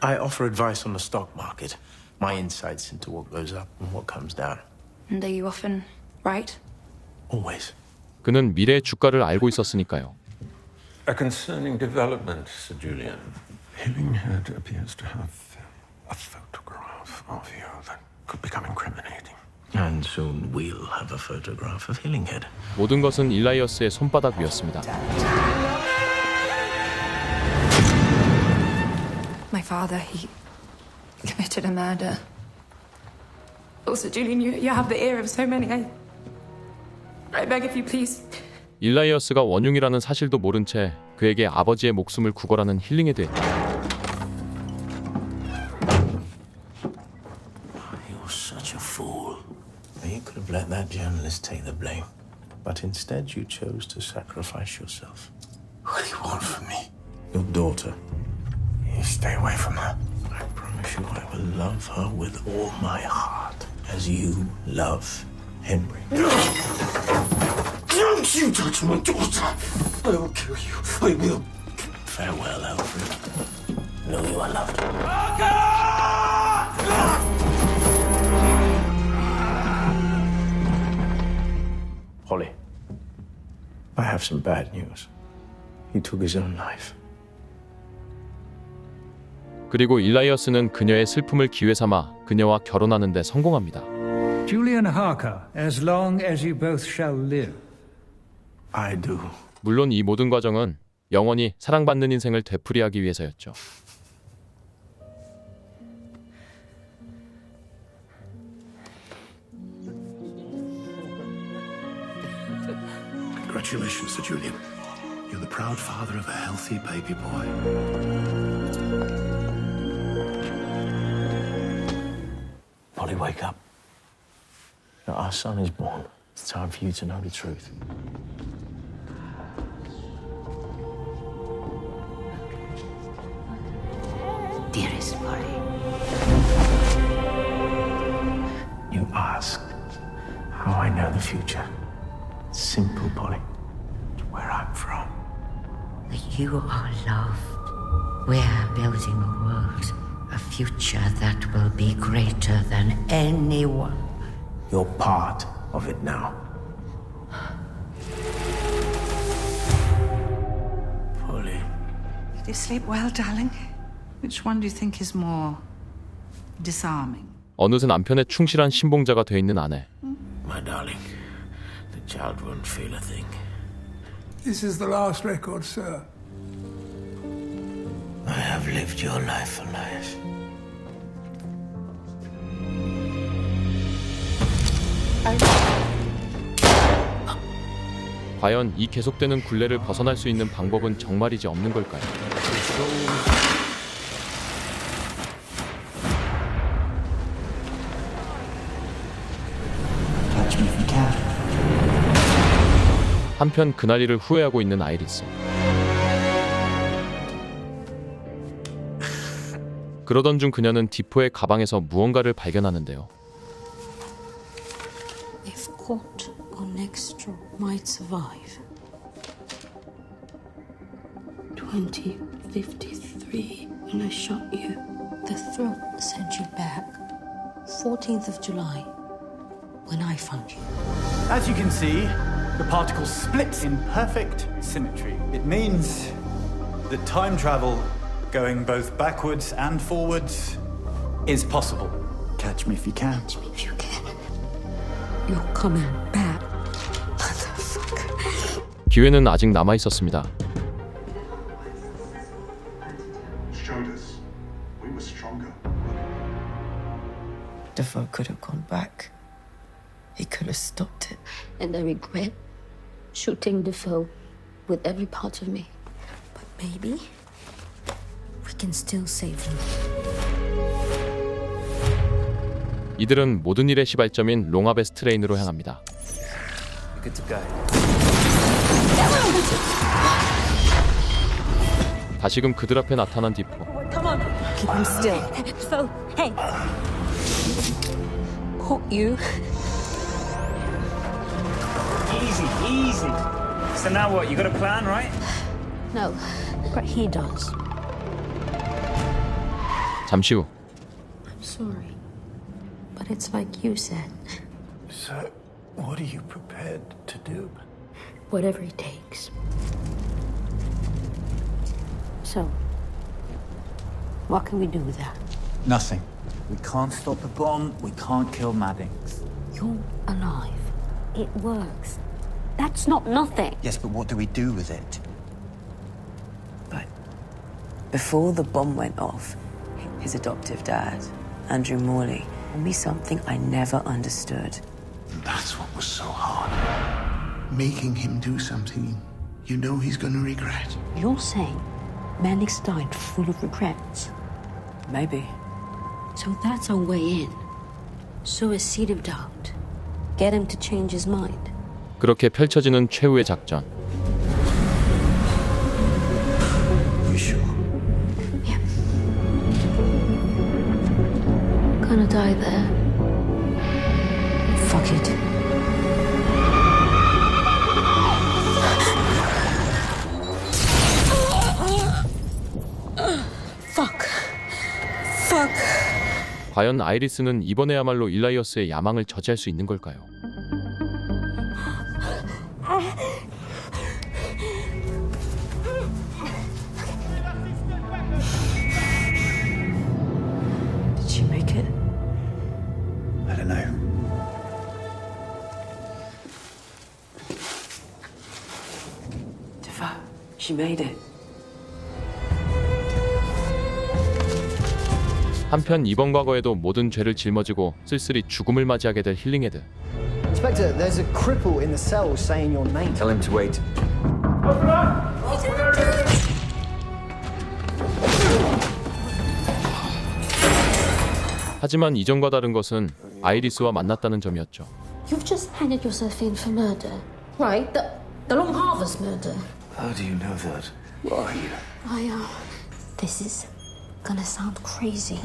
I offer advice on the stock market. My insights into what goes up and what comes down. And are you often right? Always. 그는 미래의 주가를 알고 있었으니까요. A concerning development, Sir Julian. Hillinghead appears to have a photograph of you that could become incriminating. And soon we'll have a photograph of Hillinghead. 모든 것은 일라이어스의 손바닥 위였습니다. My father, he committed a murder. Also, Julian, you have the ear of so many. I beg of you, please. 일라이어스가 원흉이라는 사실도 모른 채 그에게 아버지의 목숨을 구걸하는 힐링에 대해. You're such a fool. You could have let that journalist take the blame. But instead you chose to sacrifice yourself. What do you want from me? Your daughter. You stay away from her. I promise you I will love her with all my heart, as you love Henry. Don't you touch my daughter! I will kill you. I will. Farewell, Alfred. Know you are loved. Polly, I have some bad news. He took his own life. 그리고 일라이어스는 그녀의 슬픔을 기회 삼아 그녀와 결혼하는 데 성공합니다. Julian Harker, as long as you both shall live. I do. 물론 이 모든 과정은 영원히 사랑받는 인생을 되풀이하기 위해서였죠. Congratulations, Sir Julian. You're the proud father of a healthy baby boy. Polly, wake up. Our son is born. It's time for you to know the truth. Dearest Polly. You asked how I know the future. It's simple, Polly. It's where I'm from. You are love. We're building a world, a future that will be greater than anyone. You're part of it now. Polly. Did you sleep well, darling? Which one do you think is more disarming? 어느새 남편의 충실한 신봉자가 돼 있는 아내. My darling, the child won't feel a thing. This is the last record, sir. I have lived your life, Elias. 과연 이 계속되는 굴레를 벗어날 수 있는 방법은 정말이지 없는 걸까요? 한편 그날 일을 후회하고 있는 아이리스. 그러던 중 그녀는 디포의 가방에서 무언가를 발견하는데요. If caught on extra might survive. 2053 when I shot you. The throat sent you back. 14th of July. when I found you. As you can see, the particle splits in perfect symmetry. It means that time travel, going both backwards and forwards, is possible. Catch me if you can. Catch me if you can. You're coming back. 기회는 아직 남아 있었습니다. Showed us. We were stronger. Defoe could have gone back. He could have stopped it. And I regret shooting Defoe with every part of me. But maybe we can still save him. 이들은 모든 일의 시발점인 롱하베스트 레인으로 향합니다. Good to go. 다시금 그들 앞에 나타난 디포. Come on. Keep him still. Defoe, hey. Caught you. Easy, easy. So now what? You got a plan, right? No, but he does. 잠시 후 I'm sorry, but it's like you said. So, what are you prepared to do? Whatever it takes. So, what can we do with that? Nothing. We can't stop the bomb. We can't kill Maddings. You're alive. It works. That's not nothing. Yes, but what do we do with it? Before the bomb went off, his adoptive dad, Andrew Morley, told me something I never understood. That's what was so hard. Making him do something you know he's gonna regret. You're saying Mannix died full of regrets? Maybe. So that's our way in. Sow a seed of doubt. Get him to change his mind. 그렇게 펼쳐지는 최후의 작전. You sure? Yeah. Gonna die there. Fuck it. Fuck. Fuck. 과연 아이리스는 이번에야말로 일라이어스의 야망을 저지할 수 있는 걸까요? Did she make it? I don't know. Defoe, she made it. 한편 이번 과거에도 모든 죄를 짊어지고 쓸쓸히 죽음을 맞이하게 될 힐링헤드. Inspector, there's a cripple in the cell saying your name. Tell him to wait. 하지만 이전과 다른 것은 아이리스와 만났다는 점이었죠. You've just handed yourself in for murder, right? The Long Harvest murder. How do you know that? Why? This is gonna sound crazy.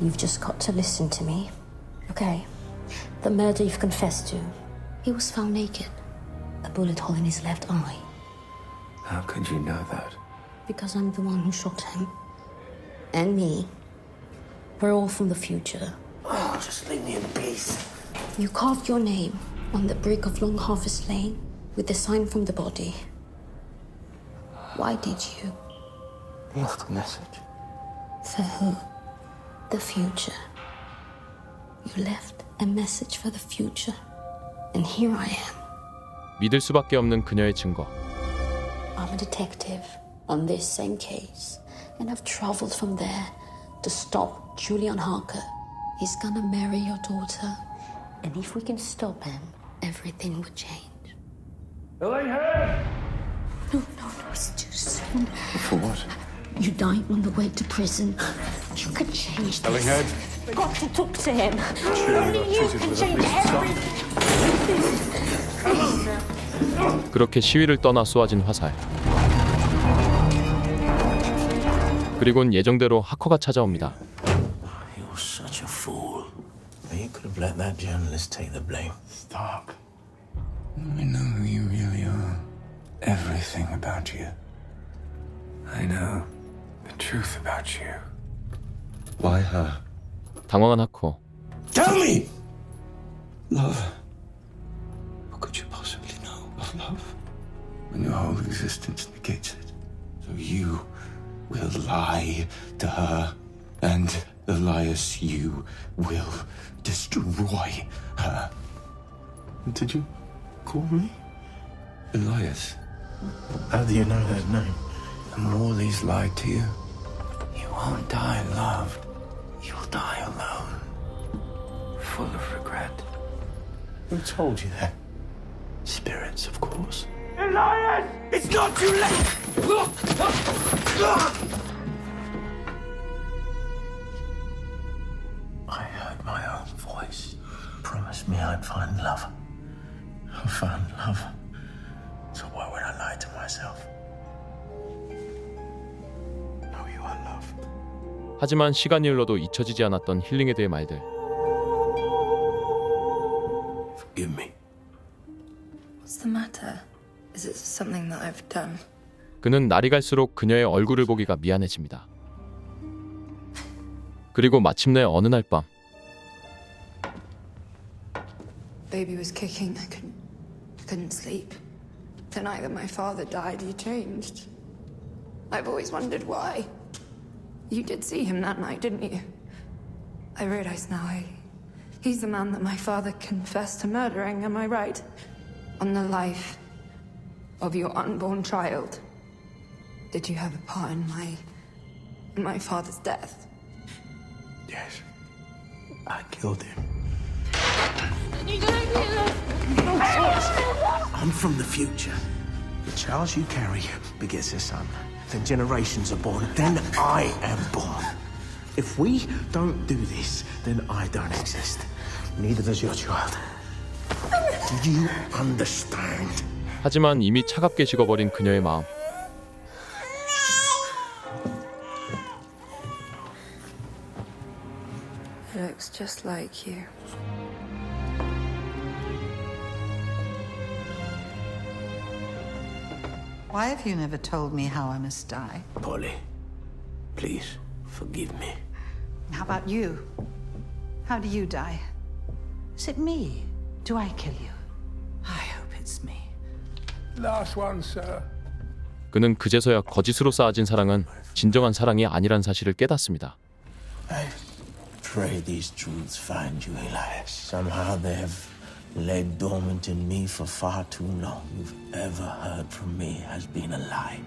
You've just got to listen to me, okay? The murder you've confessed to. He was found naked, a bullet hole in his left eye. How could you know that? Because I'm the one who shot him. And me. We're all from the future. Oh, just leave me in peace. You carved your name on the brick of Long Harvest Lane with the sign from the body. Why did you? Left a message. For who? The future. You left a message for the future. And here I am. 믿을 수밖에 없는 그녀의 증거. I'm a detective on this same case. And I've traveled from there to stop Julian Harker. He's gonna marry your daughter. And if we can stop him, everything will change. No, it's too soon. For what? You died on the way to prison. You can change this. Ellinghead? Got to talk to him. Only you can change everything. 그렇게 시위를 떠나 쏘아진 화살. 그리곤 예정대로 하커가 찾아옵니다. You're such a fool. You could have let that journalist take the blame. Stop. I know who you really are. Everything about you. I know the truth about you. Why her? 당황한 하커. Tell me! Love is love when your whole existence negates it. So you will lie to her, and the liars you will destroy her. Did you call me Elias? How do you know that name? And Morley's lied to you. You won't die loved. You'll die alone, full of regret. Who told you that? Spirits, of course. Elias! It's not too late! I heard my own voice. Promised me I'd find love. I found love. So why would I lie to myself? Now you are loved. 하지만 시간이 흘러도 잊혀지지 않았던 힐링에 대해 말들. Forgive me. What's the matter? Is it something that I've done? 그는 날이 갈수록 그녀의 얼굴을 보기가 미안해집니다. 그리고 마침내 어느 날 밤 Baby was kicking. I couldn't sleep. The night that my father died, he changed. I've always wondered why. You did see him that night, didn't you? I realize now he's the man that my father confessed to murdering, am I right? On the life of your unborn child. Did you have a part in my father's death? Yes. I killed him. I'm from the future. The child you carry begets a son. Then generations are born. Then I am born. If we don't do this, then I don't exist. Neither does your child. Do you understand? 하지만 이미 차갑게 식어버린 그녀의 마음. It looks just like you. Why have you never told me how I must die? Polly, please forgive me. How about you? How do you die? Is it me? Do I kill you? I hope it's me. Last one, sir. 그는 그제서야 거짓으로 쌓아진 사랑은 진정한 사랑이 아니란 사실을 깨닫습니다. I pray these truths find you, Elias. Somehow they have lay dormant in me for far too long. You've ever heard from me has been a lie.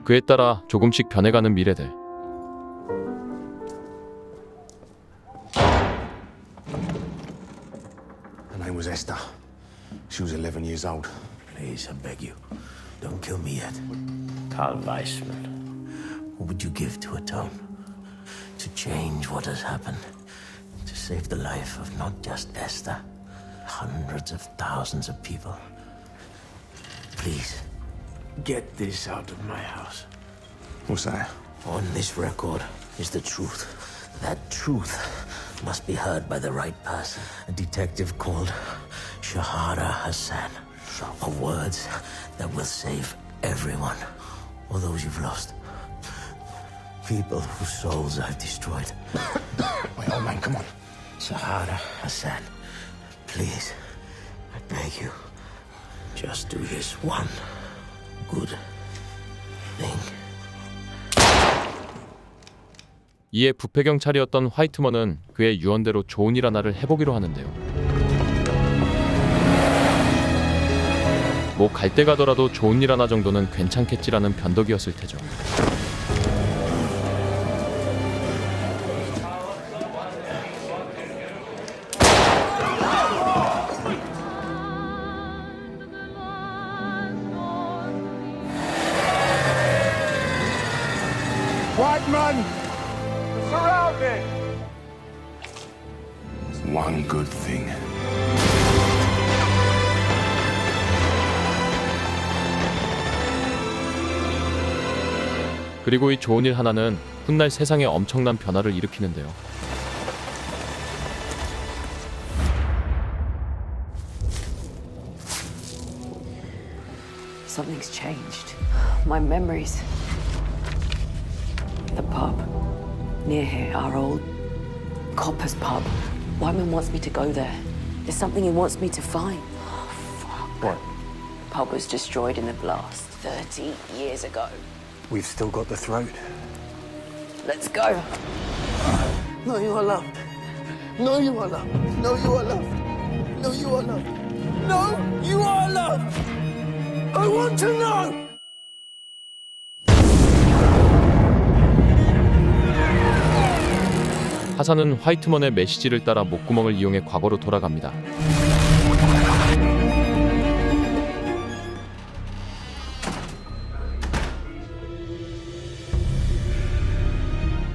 그에 따라 조금씩 변해가는 미래들. Her name was Esther. She was 11 years old. Please, I beg you, don't kill me yet. Carl Weissman, what would you give to atone? To change what has happened? To save the life of not just Esther, hundreds of thousands of people. Please, get this out of my house. What's that? On this record is the truth. That truth must be heard by the right person. A detective called Shahada Hassan. Of words that will save everyone, or those you've lost. People whose souls I've destroyed. Wait, old man, come on. Shahada Hassan, please, I beg you, just do this one good thing. 이에 부패 경찰이었던 화이트먼은 그의 유언대로 좋은 일 하나를 해보기로 하는데요. 뭐 갈 때 가더라도 좋은 일 하나 정도는 괜찮겠지라는 변덕이었을 테죠. White man! Surrounded! One good thing. 그리고 이 좋은 일 하나는 훗날 세상에 엄청난 변화를 일으키는데요. Something's changed. My memories. The pub. Near here, our old copper's pub. Wyman wants me to go there. There's something he wants me to find. What? pub was destroyed in the blast 30 years ago. We've still got the throat. Let's go. No, you are loved. No, you are loved. No, you are loved. No, you are loved. No, you are loved. I want to know. 하산은 화이트먼의 메시지를 따라 목구멍을 이용해 과거로 돌아갑니다.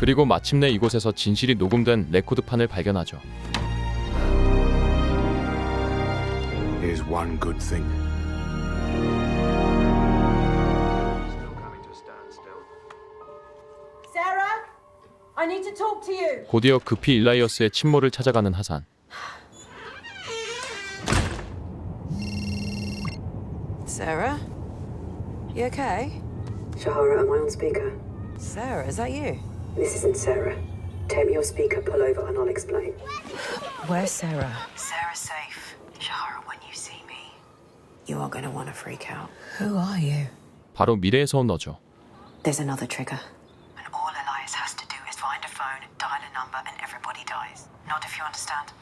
그리고 마침내 이곳에서 진실이 녹음된 레코드판을 발견하죠. Here's one good thing. Sarah, I need to talk to you. 곧이어 급히 일라이어스의 침몰을 찾아가는 하산. Sarah? You okay? Shahara, am I on speaker? Sarah, is that you? This isn't Sarah. Take me your speaker, pull over, and I'll explain. Where's Sarah? Sarah's safe. Shahara, when you see me, you are going to want to freak out. Who are you? 바로 미래에서 온 너죠. There's another trigger. And all Elias has to do is find a phone, dial a number, and everybody dies. Not if you understand.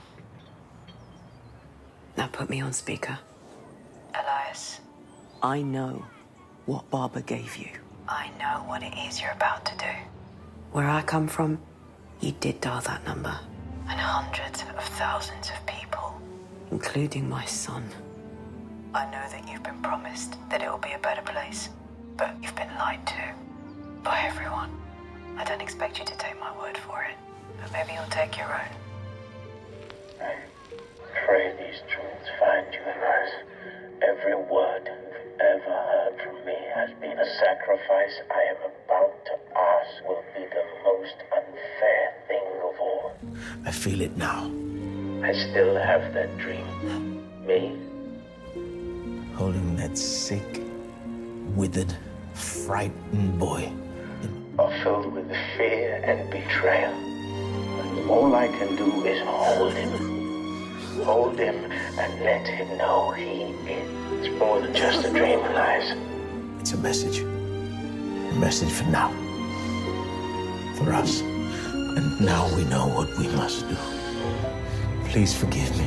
Now put me on speaker. Elias. I know what Barbara gave you. I know what it is you're about to do. Where I come from, you did dial that number. And hundreds of thousands of people, including my son. I know that you've been promised that it will be a better place, but you've been lied to by everyone. I don't expect you to take my word for it, but maybe you'll take your own. I pray these truths find you, Elias. Every word you've ever heard from me has been a sacrifice I am about to ask will be the most unfair thing of all. I feel it now. I still have that dream. Me, holding that sick, withered, frightened boy. Are filled with fear and betrayal. And all I can do is hold him. Hold him and let him know he is. It's more than just a dream, Elias. It's a message. A message for now. For us. And now we know what we must do. Please forgive me.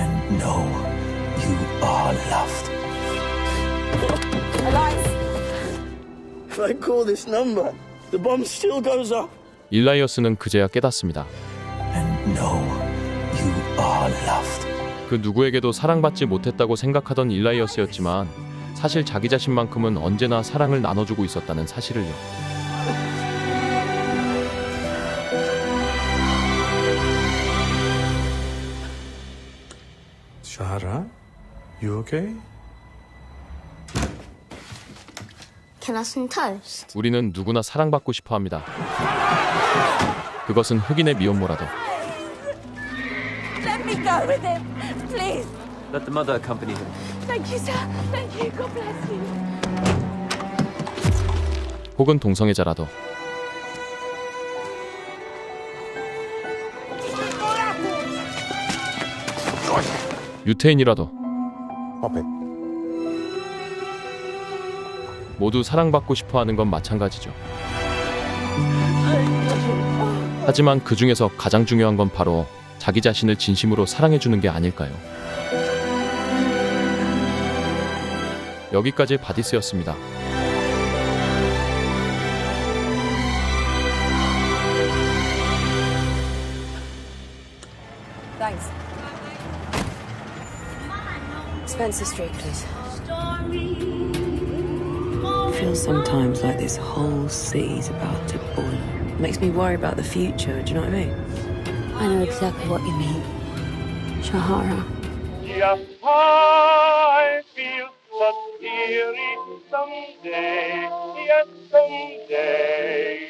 And know you are loved. Elias! If I call this number, the bomb still goes off. 일라이어스는 그제야 깨닫습니다. And know you are loved. 그 누구에게도 사랑받지 못했다고 생각하던 일라이어스였지만 사실 자기 자신만큼은 언제나 사랑을 나눠주고 있었다는 사실을요. Shahara, you okay? Can I have some toast? 우리는 누구나 사랑받고 싶어 합니다. 그것은 흑인의 미혼모라도. Let me go with him, please. Let the mother accompany him. Thank you, sir. Thank you. God bless you. 혹은 동성애자라도. 유태인이라도. 모두 사랑받고 싶어하는 건 마찬가지죠. 하지만 그 중에서 가장 중요한 건 바로 자기 자신을 진심으로 사랑해주는 게 아닐까요? 여기까지 바디스였습니다. Thanks. Spencer Street, please. I feel sometimes like this whole city's about to boil. Makes me worry about the future, do you know what I mean? I know exactly what you mean. Shahara. Yes, I feel such eerie someday. Yes, someday.